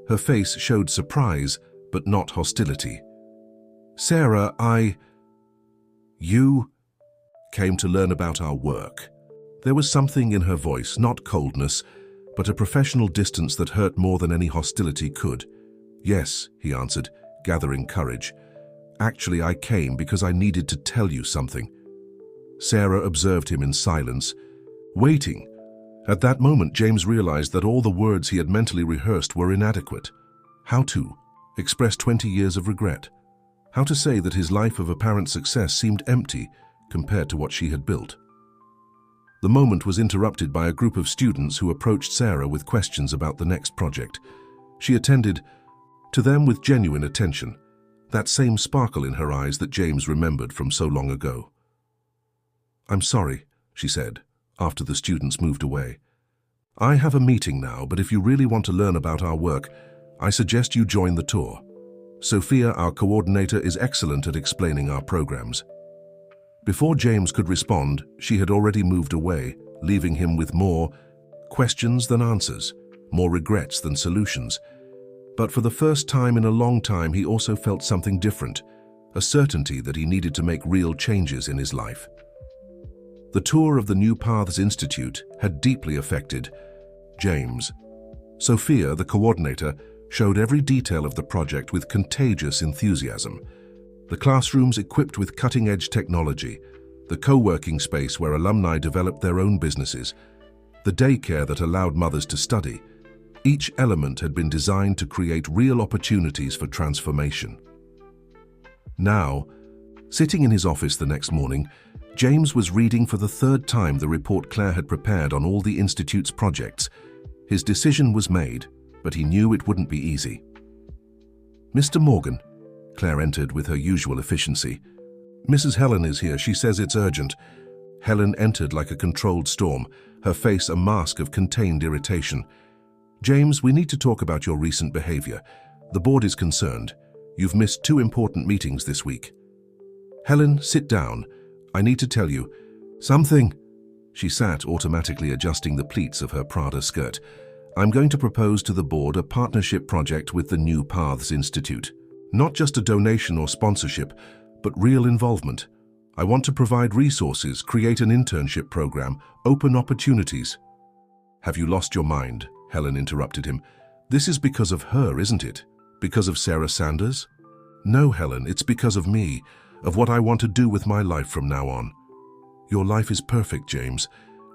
Her face showed surprise, but not hostility. "Sarah, You came to learn about our work." There was something in her voice, not coldness, but a professional distance that hurt more than any hostility could. "Yes," he answered, gathering courage. "Actually, I came because I needed to tell you something." Sarah observed him in silence, waiting. At that moment, James realized that all the words he had mentally rehearsed were inadequate. How to express 20 years of regret? How to say that his life of apparent success seemed empty compared to what she had built? The moment was interrupted by a group of students who approached Sarah with questions about the next project. She attended to them with genuine attention, that same sparkle in her eyes that James remembered from so long ago. "I'm sorry," she said, after the students moved away. "I have a meeting now, but if you really want to learn about our work, I suggest you join the tour. Sophia, our coordinator, is excellent at explaining our programs." Before James could respond, she had already moved away, leaving him with more questions than answers, more regrets than solutions. But for the first time in a long time, he also felt something different, a certainty that he needed to make real changes in his life. The tour of the New Paths Institute had deeply affected James. Sophia, the coordinator, showed every detail of the project with contagious enthusiasm. The classrooms equipped with cutting-edge technology, the co-working space where alumni developed their own businesses, the daycare that allowed mothers to study. Each element had been designed to create real opportunities for transformation. Now, sitting in his office the next morning, James was reading for the 3rd time the report Claire had prepared on all the Institute's projects. His decision was made, but he knew it wouldn't be easy. "Mr. Morgan," Claire entered with her usual efficiency. "Mrs. Helen is here. She says it's urgent." Helen entered like a controlled storm, her face a mask of contained irritation. "James, we need to talk about your recent behavior. The board is concerned. You've missed 2 important meetings this week." "Helen, sit down. I need to tell you something." She sat, automatically adjusting the pleats of her Prada skirt. "I'm going to propose to the board a partnership project with the New Paths Institute. Not just a donation or sponsorship, but real involvement. I want to provide resources, create an internship program, open opportunities." "Have you lost your mind?" Helen interrupted him. "This is because of her, isn't it? Because of Sarah Sanders?" "No, Helen, it's because of me, of what I want to do with my life from now on." "Your life is perfect, James.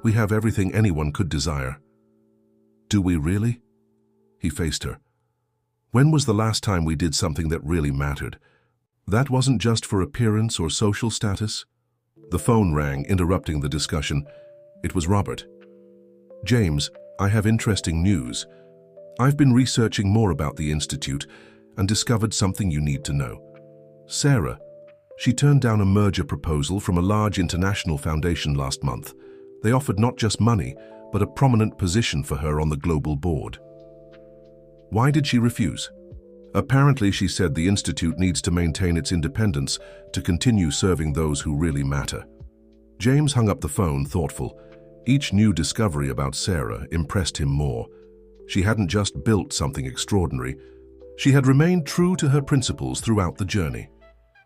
We have everything anyone could desire." "Do we really?" He faced her. "When was the last time we did something that really mattered? That wasn't just for appearance or social status?" The phone rang, interrupting the discussion. It was Robert. "James, I have interesting news. I've bbeen researching more about the Institute and discovered something you need to know. Sarah, she turned down a merger proposal from a large international foundation last month. They offered not just money, but a prominent position for her on the global board. Why did she refuse? Apparently, she said the Institute needs to maintain its independence to continue serving those who really matter. James hung up the phone, thoughtful. Each new discovery about Sarah impressed him more. She hadn't just built something extraordinary. She had remained true to her principles throughout the journey.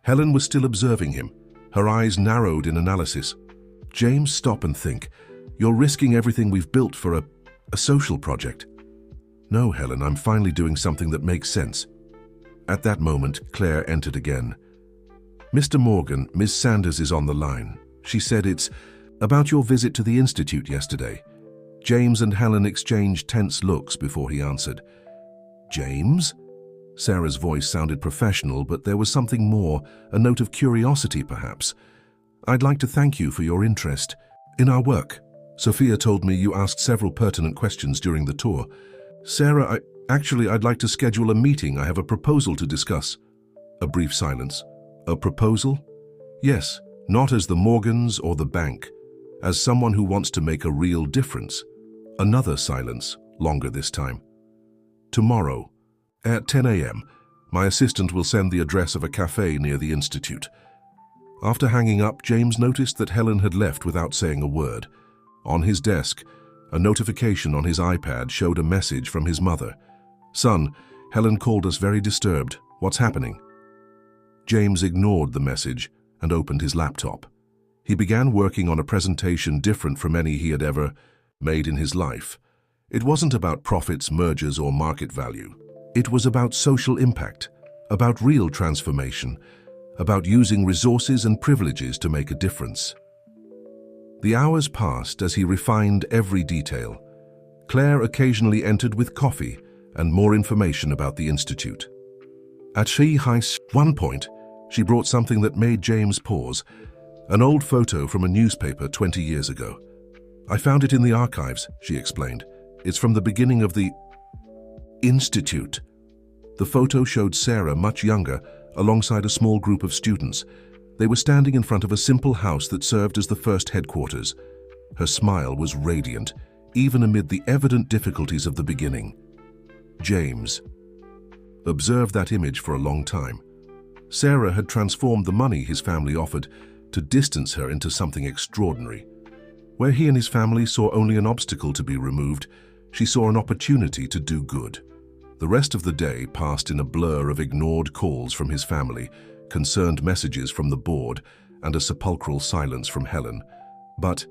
Helen was still observing him, her eyes narrowed in analysis. James, stop and think. You're risking everything we've built for a social project. No, Helen, I'm finally doing something that makes sense. At that moment, Claire entered again. Mr. Morgan, Miss Sanders is on the line. She said it's about your visit to the Institute yesterday. James and Helen exchanged tense looks before he answered. James? Sarah's voice sounded professional, but there was something more, a note of curiosity perhaps. I'd like to thank you for your interest in our work. Sophia told me you asked several pertinent questions during the tour. Sarah, I'd like to schedule a meeting. I have a proposal to discuss. A brief silence. A proposal? Yes, not as the Morgans or the bank, as someone who wants to make a real difference. Another silence, longer this time. Tomorrow, at 10 a.m., my assistant will send the address of a cafe near the Institute. After hanging up, James noticed that Helen had left without saying a word. On his desk, a notification on his iPad showed a message from his mother. Son, Helen called us very disturbed. What's happening? James ignored the message and opened his laptop. He began working on a presentation different from any he had ever made in his life. It wasn't about profits, mergers, or market value. It was about social impact, about real transformation, about using resources and privileges to make a difference. The hours passed as he refined every detail. Claire occasionally entered with coffee and more information about the Institute. At one point, she brought something that made James pause, an old photo from a newspaper 20 years ago. I found it in the archives, she explained. It's from the beginning of the Institute. The photo showed Sarah much younger, alongside a small group of students. They were standing in front of a simple house that served as the first headquarters. Her smile was radiant, even amid the evident difficulties of the beginning. James observed that image for a long time. Sarah had transformed the money his family offered to distance her into something extraordinary. Where he and his family saw only an obstacle to be removed, she saw an opportunity to do good. The rest of the day passed in a blur of ignored calls from his family, concerned messages from the board, and a sepulchral silence from Helen. But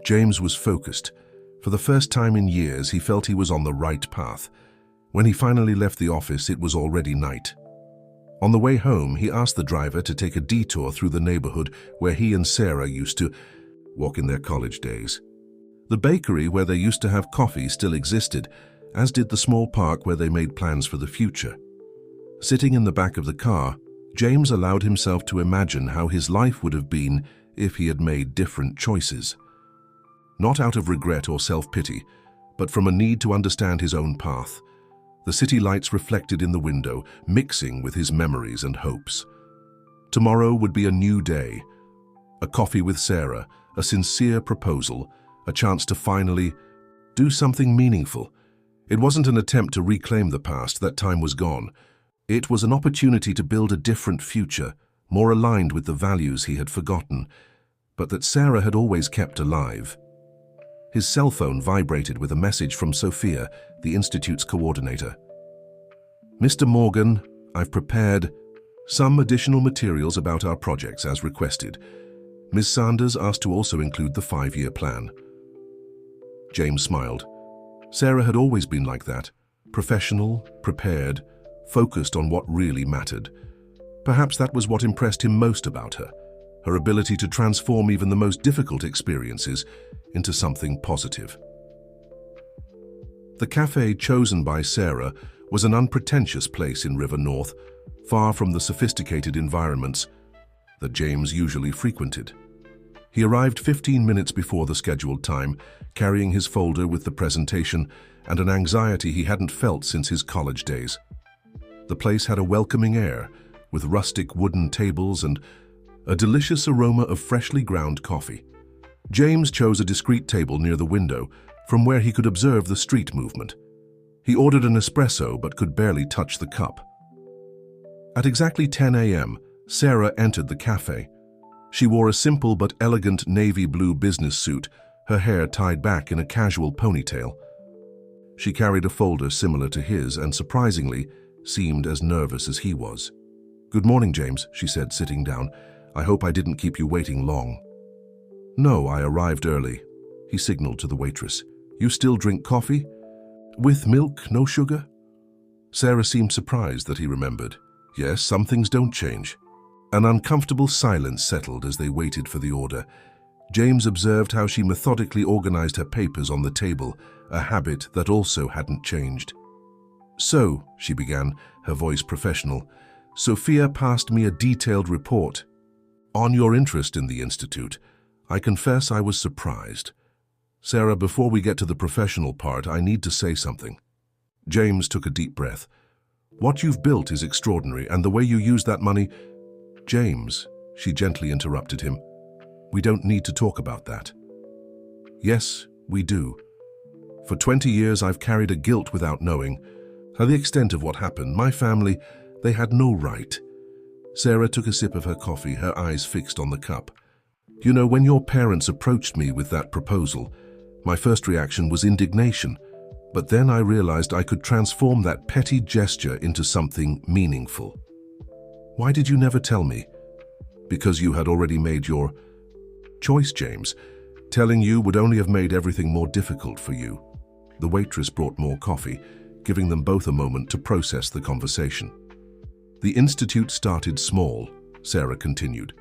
James was focused. For the first time in years, he felt he was on the right path. When he finally left the office, it was already night. On the way home, he asked the driver to take a detour through the neighborhood where he and Sarah used to walk in their college days. The bakery where they used to have coffee still existed, as did the small park where they made plans for the future. Sitting in the back of the car, James allowed himself to imagine how his life would have been if he had made different choices. Not out of regret or self-pity, but from a need to understand his own path. The city lights reflected in the window, mixing with his memories and hopes. Tomorrow would be a new day. A coffee with Sarah, a sincere proposal, a chance to finally do something meaningful. It wasn't an attempt to reclaim the past, that time was gone. It was an opportunity to build a different future, more aligned with the values he had forgotten, but that Sarah had always kept alive. His cell phone vibrated with a message from Sophia, the Institute's coordinator. Mr. Morgan, I've prepared some additional materials about our projects as requested. Ms. Sanders asked to also include the 5-year plan. James smiled. Sarah had always been like that, professional, prepared, focused on what really mattered. Perhaps that was what impressed him most about her, her ability to transform even the most difficult experiences into something positive. The cafe chosen by Sarah was an unpretentious place in River North, far from the sophisticated environments that James usually frequented. He arrived 15 minutes before the scheduled time, carrying his folder with the presentation and an anxiety he hadn't felt since his college days. The place had a welcoming air, with rustic wooden tables and a delicious aroma of freshly ground coffee. James chose a discreet table near the window, from where he could observe the street movement. He ordered an espresso but could barely touch the cup. At exactly 10 a.m., Sarah entered the cafe. She wore a simple but elegant navy blue business suit, her hair tied back in a casual ponytail. She carried a folder similar to his and, surprisingly, seemed as nervous as he was. "Good morning, James," she said, sitting down. "I hope I didn't keep you waiting long." "No, I arrived early," he signaled to the waitress. "You still drink coffee? With milk, no sugar?" Sarah seemed surprised that he remembered. Yes, some things don't change. An uncomfortable silence settled as they waited for the order. James observed how she methodically organized her papers on the table, a habit that also hadn't changed. "So," she began, her voice professional, "Sophia passed me a detailed report on your interest in the Institute. I confess I was surprised. Sarah, before we get to the professional part, I need to say something." James took a deep breath. "What you've built is extraordinary, and the way you use that money—" "James," she gently interrupted him, "we don't need to talk about that." "Yes, we do. For 20 years I've carried a guilt without knowing. To the extent of what happened, my family, they had no right." Sarah took a sip of her coffee, her eyes fixed on the cup. "You know, when your parents approached me with that proposal, my first reaction was indignation. But then I realized I could transform that petty gesture into something meaningful." "Why did you never tell me?" "Because you had already made your choice, James. Telling you would only have made everything more difficult for you." The waitress brought more coffee, giving them both a moment to process the conversation. "The Institute started small," Sarah continued.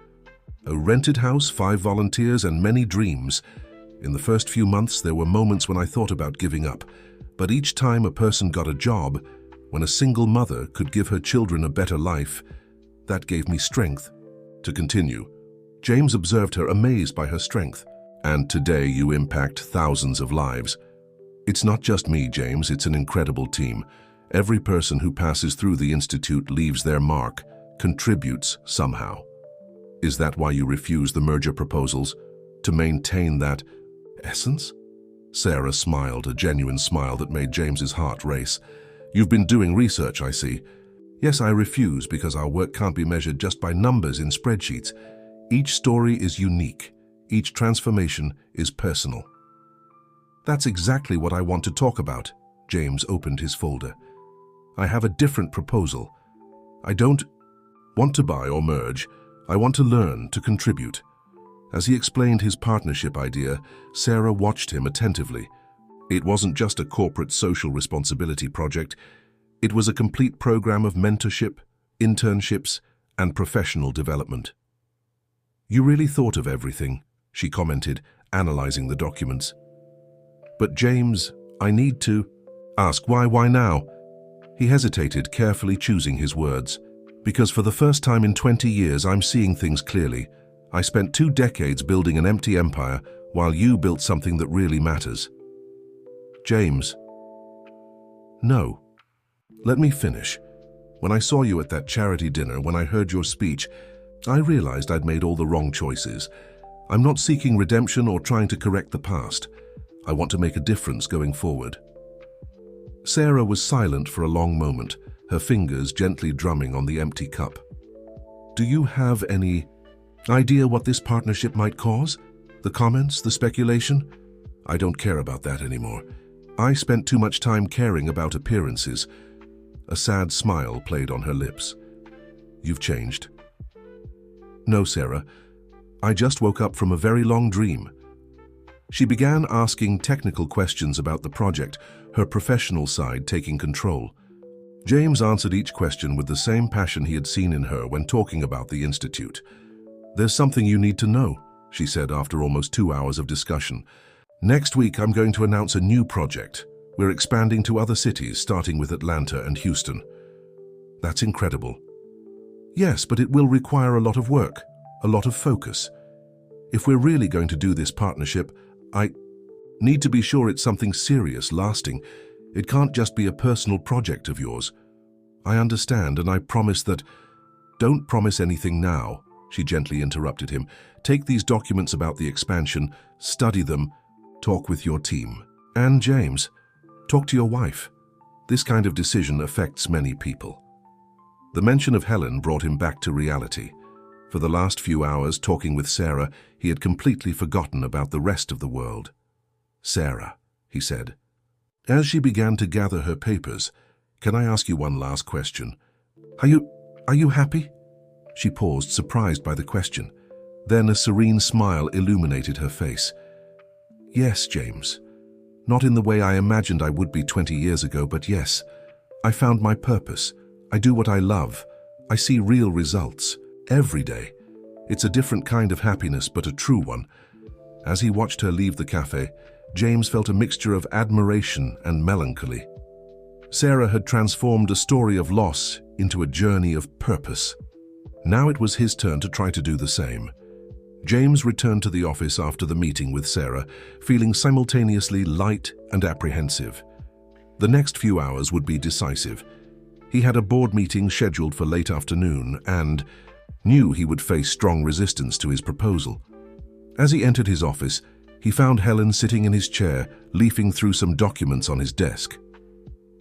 "A rented house, 5 volunteers, and many dreams. In the first few months, there were moments when I thought about giving up. But each time a person got a job, when a single mother could give her children a better life, that gave me strength to continue." James observed her, amazed by her strength. "And today you impact thousands of lives." "It's not just me, James, it's an incredible team. Every person who passes through the Institute leaves their mark, contributes somehow." "Is that why you refuse the merger proposals? To maintain that essence?" Sarah smiled, a genuine smile that made James's heart race. "You've been doing research, I see." "Yes, I refuse because our work can't be measured just by numbers in spreadsheets. Each story is unique. Each transformation is personal." "That's exactly what I want to talk about." James opened his folder. "I have a different proposal. I don't want to buy or merge. I want to learn, to contribute." As he explained his partnership idea, Sarah watched him attentively. It wasn't just a corporate social responsibility project. It was a complete program of mentorship, internships, and professional development. "You really thought of everything," she commented, analyzing the documents. "But James, I need to ask why now?" He hesitated, carefully choosing his words. "Because for the first time in 20 years, I'm seeing things clearly. I spent 2 decades building an empty empire while you built something that really matters." "James." "No. Let me finish. When I saw you at that charity dinner, when I heard your speech, I realized I'd made all the wrong choices. I'm not seeking redemption or trying to correct the past. I want to make a difference going forward." Sarah was silent for a long moment, her fingers gently drumming on the empty cup. "Do you have any idea what this partnership might cause? The comments, the speculation? I don't care about that anymore. I spent too much time caring about appearances." A sad smile played on her lips. "You've changed." "No, Sarah. I just woke up from a very long dream." She began asking technical questions about the project, her professional side taking control. James answered each question with the same passion he had seen in her when talking about the Institute. "There's something you need to know," she said after almost 2 hours of discussion. "Next week I'm going to announce a new project. We're expanding to other cities, starting with Atlanta and Houston." "That's incredible." "Yes, but it will require a lot of work, a lot of focus. if we're really going to do this partnership, I need to be sure it's something serious, lasting. It can't just be a personal project of yours. I understand, and I promise that—" "Don't promise anything now," she gently interrupted him. "Take these documents about the expansion, study them, talk with your team. And James, talk to your wife. This kind of decision affects many people." The mention of Helen brought him back to reality. For the last few hours talking with Sarah, he had completely forgotten about the rest of the world. "Sarah," he said, as she began to gather her papers, "can I ask you one last question? Are you happy?" She paused, surprised by the question. Then a serene smile illuminated her face. "Yes, James. Not in the way I imagined I would be 20 years ago, but yes. I found my purpose. I do what I love. I see real results. Every day. It's a different kind of happiness, but a true one." As he watched her leave the cafe, James felt a mixture of admiration and melancholy. Sarah had transformed a story of loss into a journey of purpose. Now it was his turn to try to do the same. James returned to the office after the meeting with Sarah, feeling simultaneously light and apprehensive. The next few hours would be decisive. He had a board meeting scheduled for late afternoon and knew he would face strong resistance to his proposal. As he entered his office, he found Helen sitting in his chair, leafing through some documents on his desk.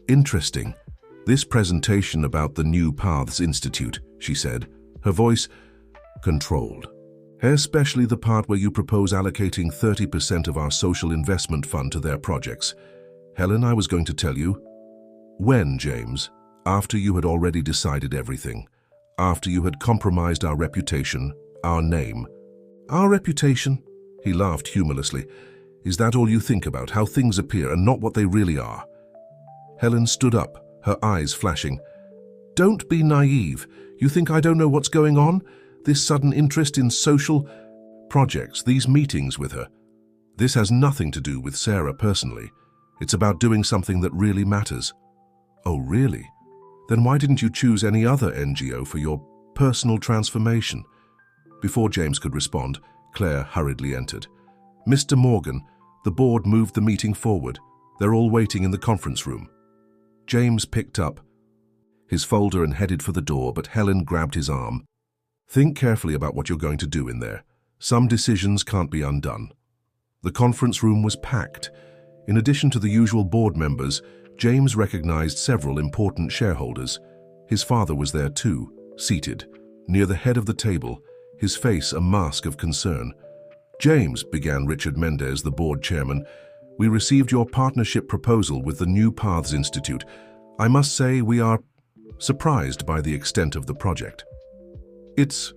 "Interesting. This presentation about the New Paths Institute," she said, her voice controlled. "Especially the part where you propose allocating 30% of our social investment fund to their projects. Helen, I was going to tell you." "When, James?" "After you had already decided everything. After you had compromised our reputation, our name." "Our reputation?" He laughed humorlessly. "Is that all you think about, how things appear and not what they really are?" Helen stood up, her eyes flashing. "Don't be naive. You think I don't know what's going on? This sudden interest in social projects, these meetings with her. This has nothing to do with Sarah personally. It's about doing something that really matters." "Oh, really? Then why didn't you choose any other NGO for your personal transformation?" Before James could respond, Claire hurriedly entered. "Mr. Morgan, the board moved the meeting forward. They're all waiting in the conference room." James picked up his folder and headed for the door, but Helen grabbed his arm. "Think carefully about what you're going to do in there. Some decisions can't be undone." The conference room was packed. In addition to the usual board members, James recognized several important shareholders. His father was there too, seated, near the head of the table, his face a mask of concern. "James," began Richard Mendez, the board chairman, "we received your partnership proposal with the New Paths Institute. I must say we are surprised by the extent of the project." "It's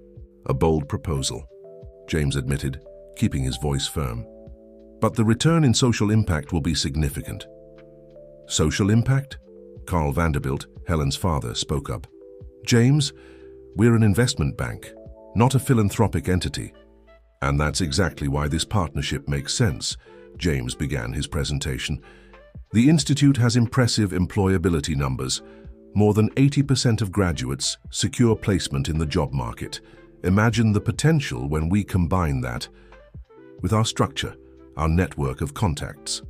a bold proposal," James admitted, keeping his voice firm. "But the return in social impact will be significant." "Social impact?" Carl Vanderbilt, Helen's father, spoke up. "James, we're an investment bank, not a philanthropic entity. And that's exactly why this partnership makes sense," James began his presentation. "The Institute has impressive employability numbers. More than 80% of graduates secure placement in the job market. Imagine the potential when we combine that with our structure, our network of contacts."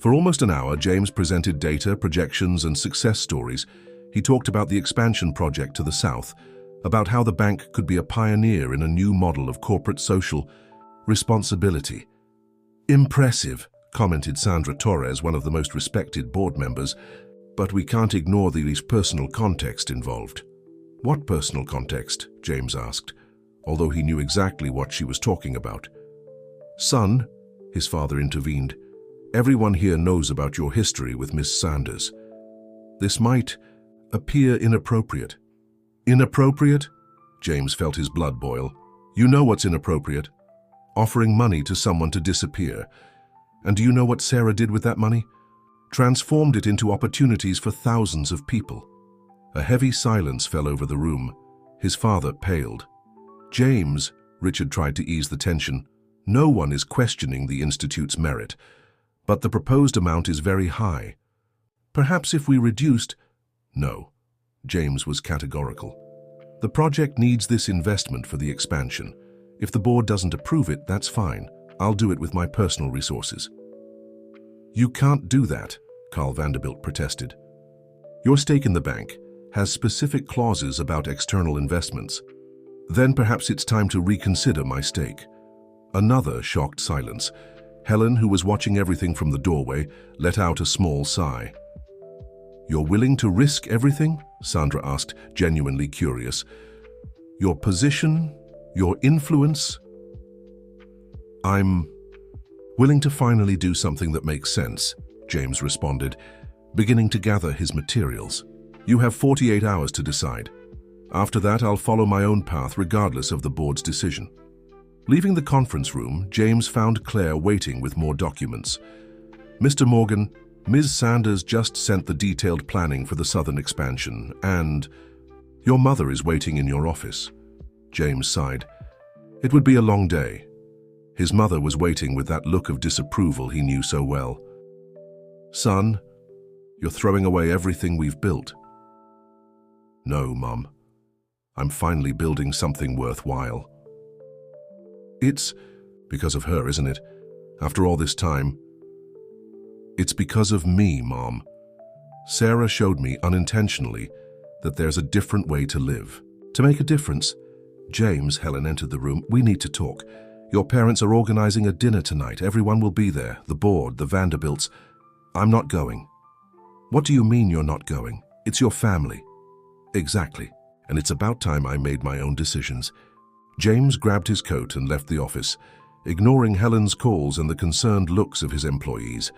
For almost an hour, James presented data, projections, and success stories. He talked about the expansion project to the south, about how the bank could be a pioneer in a new model of corporate social responsibility. "Impressive," commented Sandra Torres, one of the most respected board members, "but we can't ignore the personal context involved." "What personal context?" James asked, although he knew exactly what she was talking about. "Son," his father intervened, "everyone here knows about your history with Miss Sanders. This might appear inappropriate." "Inappropriate?" James felt his blood boil. "You know what's inappropriate? Offering money to someone to disappear. And do you know what Sarah did with that money? Transformed it into opportunities for thousands of people." A heavy silence fell over the room. His father paled. "James," Richard tried to ease the tension, "no one is questioning the Institute's merit, but the proposed amount is very high. Perhaps if we reduced—" "No," James was categorical. "The project needs this investment for the expansion. If the board doesn't approve it, that's fine. I'll do it with my personal resources. You can't do that, Carl Vanderbilt protested. Your stake in the bank has specific clauses about external investments. Then perhaps it's time to reconsider my stake. Another shocked silence. Helen, who was watching everything from the doorway, let out a small sigh. You're willing to risk everything? Sandra asked, genuinely curious. Your position? Your influence? I'm willing to finally do something that makes sense, James responded, beginning to gather his materials. You have 48 hours to decide. After that, I'll follow my own path regardless of the board's decision. Leaving the conference room, James found Claire waiting with more documents. Mr. Morgan, Ms. Sanders just sent the detailed planning for the southern expansion, and your mother is waiting in your office. James sighed. It would be a long day. His mother was waiting with that look of disapproval he knew so well. Son, you're throwing away everything we've built. No, Mum. I'm finally building something worthwhile. It's because of her, isn't it? After all this time. It's because of me, Mom. Sarah showed me unintentionally that there's a different way to live. To make a difference. James, Helen entered the room. We need to talk. Your parents are organizing a dinner tonight. Everyone will be there. The board, the Vanderbilts. I'm not going. What do you mean you're not going? It's your family. Exactly. And it's about time I made my own decisions. James grabbed his coat and left the office, ignoring Helen's calls and the concerned looks of his employees.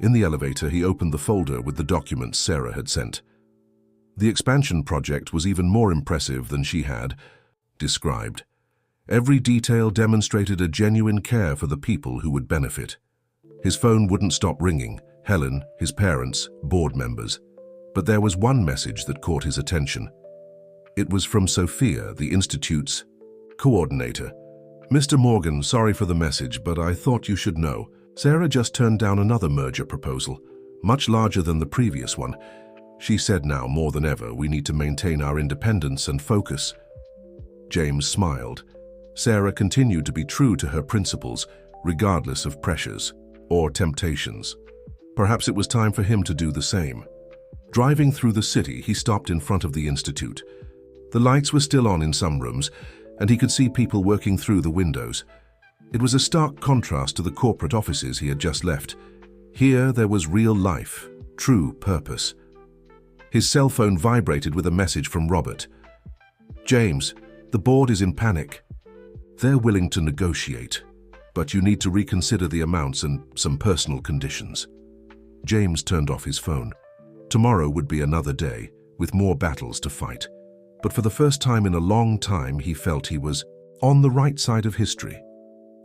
In the elevator, he opened the folder with the documents Sarah had sent. The expansion project was even more impressive than she had described. Every detail demonstrated a genuine care for the people who would benefit. His phone wouldn't stop ringing. Helen, his parents, board members. But there was one message that caught his attention. It was from Sophia, the Institute's coordinator. Mr. Morgan, sorry for the message, but I thought you should know. Sarah just turned down another merger proposal, much larger than the previous one. She said now more than ever we need to maintain our independence and focus. James smiled. Sarah continued to be true to her principles, regardless of pressures or temptations. Perhaps it was time for him to do the same. Driving through the city, he stopped in front of the Institute. The lights were still on in some rooms, and he could see people working through the windows. It was a stark contrast to the corporate offices he had just left. Here there was real life, true purpose. His cell phone vibrated with a message from Robert. James, the board is in panic. They're willing to negotiate, but you need to reconsider the amounts and some personal conditions. James turned off his phone. Tomorrow would be another day, with more battles to fight. But for the first time in a long time, he felt he was on the right side of history.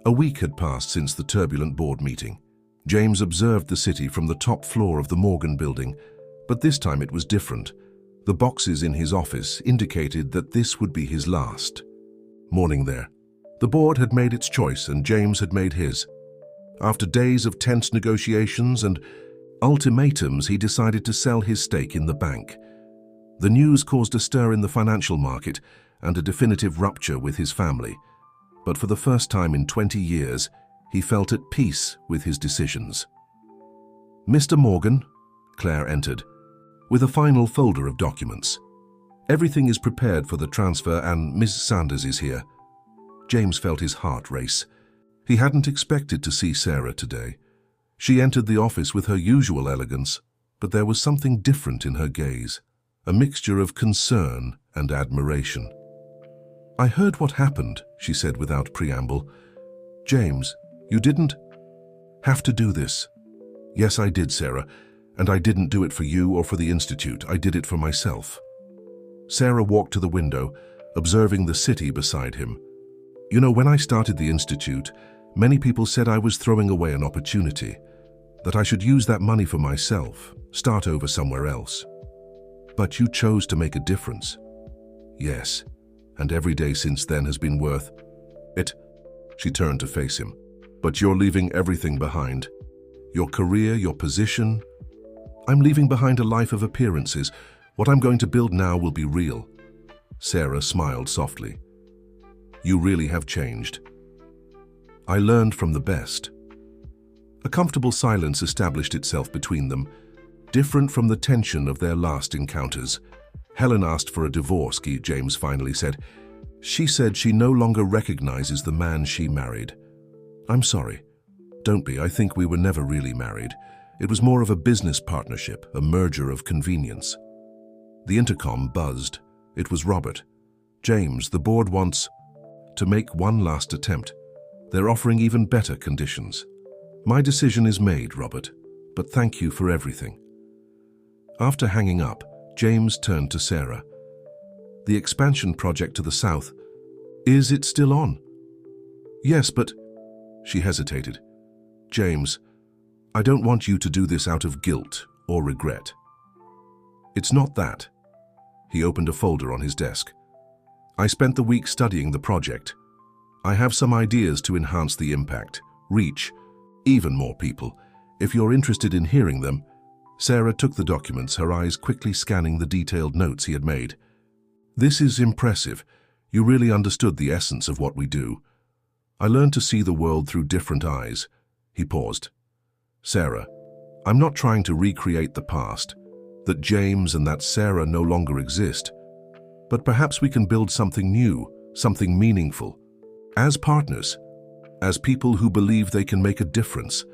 A week had passed since the turbulent board meeting. James observed the city from the top floor of the Morgan building, but this time it was different. The boxes in his office indicated that this would be his last morning there. The board had made its choice and James had made his. After days of tense negotiations and ultimatums, he decided to sell his stake in the bank. The news caused a stir in the financial market and a definitive rupture with his family. But for the first time in 20 years, he felt at peace with his decisions. Mr. Morgan, Claire entered, with a final folder of documents. Everything is prepared for the transfer and Ms. Sanders is here. James felt his heart race. He hadn't expected to see Sarah today. She entered the office with her usual elegance, but there was something different in her gaze, a mixture of concern and admiration. I heard what happened, she said without preamble. James, you didn't have to do this. Yes, I did, Sarah, and I didn't do it for you or for the Institute. I did it for myself. Sarah walked to the window, observing the city beside him. You know, when I started the Institute, many people said I was throwing away an opportunity, that I should use that money for myself, start over somewhere else. But you chose to make a difference. Yes, and every day since then has been worth it. She turned to face him. But you're leaving everything behind. Your career, your position. I'm leaving behind a life of appearances. What I'm going to build now will be real. Sarah smiled softly. You really have changed. I learned from the best. A comfortable silence established itself between them, different from the tension of their last encounters. Helen asked for a divorce, James finally said. She said she no longer recognizes the man she married. I'm sorry. Don't be. I think we were never really married. It was more of a business partnership, a merger of convenience. The intercom buzzed. It was Robert. James, the board wants to make one last attempt. They're offering even better conditions. My decision is made, Robert, but thank you for everything. After hanging up, James turned to Sarah. The expansion project to the south, is it still on? Yes, but... She hesitated. James, I don't want you to do this out of guilt or regret. It's not that. He opened a folder on his desk. I spent the week studying the project. I have some ideas to enhance the impact, reach even more people. If you're interested in hearing them. Sarah took the documents, her eyes quickly scanning the detailed notes he had made. This is impressive. You really understood the essence of what we do. I learned to see the world through different eyes. He paused. Sarah, I'm not trying to recreate the past, that James and that Sarah no longer exist. But perhaps we can build something new, something meaningful. As partners, as people who believe they can make a difference.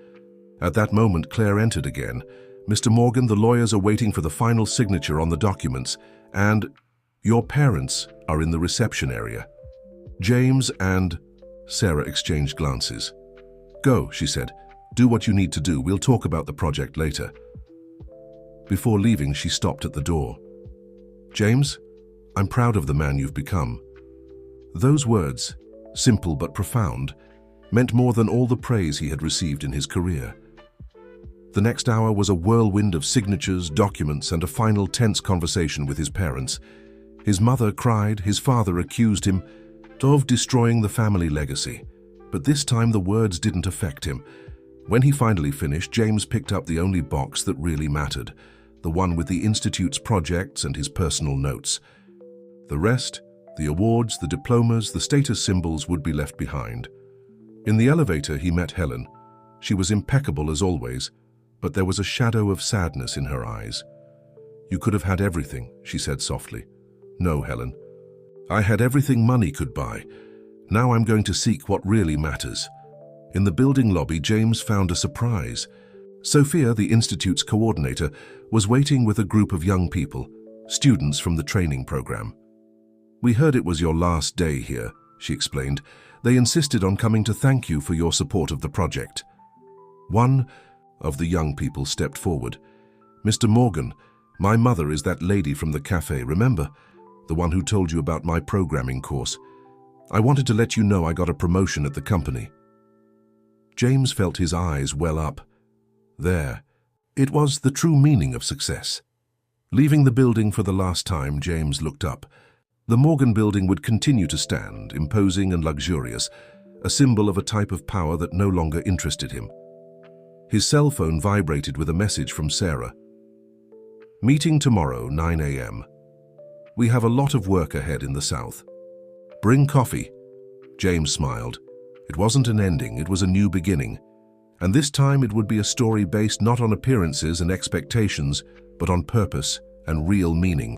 At that moment, Claire entered again. Mr. Morgan, the lawyers are waiting for the final signature on the documents, and your parents are in the reception area. James and Sarah exchanged glances. Go, she said. Do what you need to do. We'll talk about the project later. Before leaving, she stopped at the door. James, I'm proud of the man you've become. Those words, simple but profound, meant more than all the praise he had received in his career. The next hour was a whirlwind of signatures, documents, and a final tense conversation with his parents. His mother cried, his father accused him of destroying the family legacy. But this time the words didn't affect him. When he finally finished, James picked up the only box that really mattered, the one with the Institute's projects and his personal notes. The rest, the awards, the diplomas, the status symbols would be left behind. In the elevator, he met Helen. She was impeccable as always, but there was a shadow of sadness in her eyes. You could have had everything, she said softly. No, Helen. I had everything money could buy. Now I'm going to seek what really matters. In the building lobby, James found a surprise. Sophia, the Institute's coordinator, was waiting with a group of young people, students from the training program. We heard it was your last day here, she explained. They insisted on coming to thank you for your support of the project. One of the young people stepped forward. Mr. Morgan, my mother is that lady from the cafe, remember? The one who told you about my programming course. I wanted to let you know I got a promotion at the company. James felt his eyes well up. There. It was the true meaning of success. Leaving the building for the last time, James looked up. The Morgan building would continue to stand, imposing and luxurious, a symbol of a type of power that no longer interested him. His cell phone vibrated with a message from Sarah. Meeting tomorrow, 9 a.m. We have a lot of work ahead in the south. Bring coffee. James smiled. It wasn't an ending, it was a new beginning. And this time it would be a story based not on appearances and expectations, but on purpose and real meaning.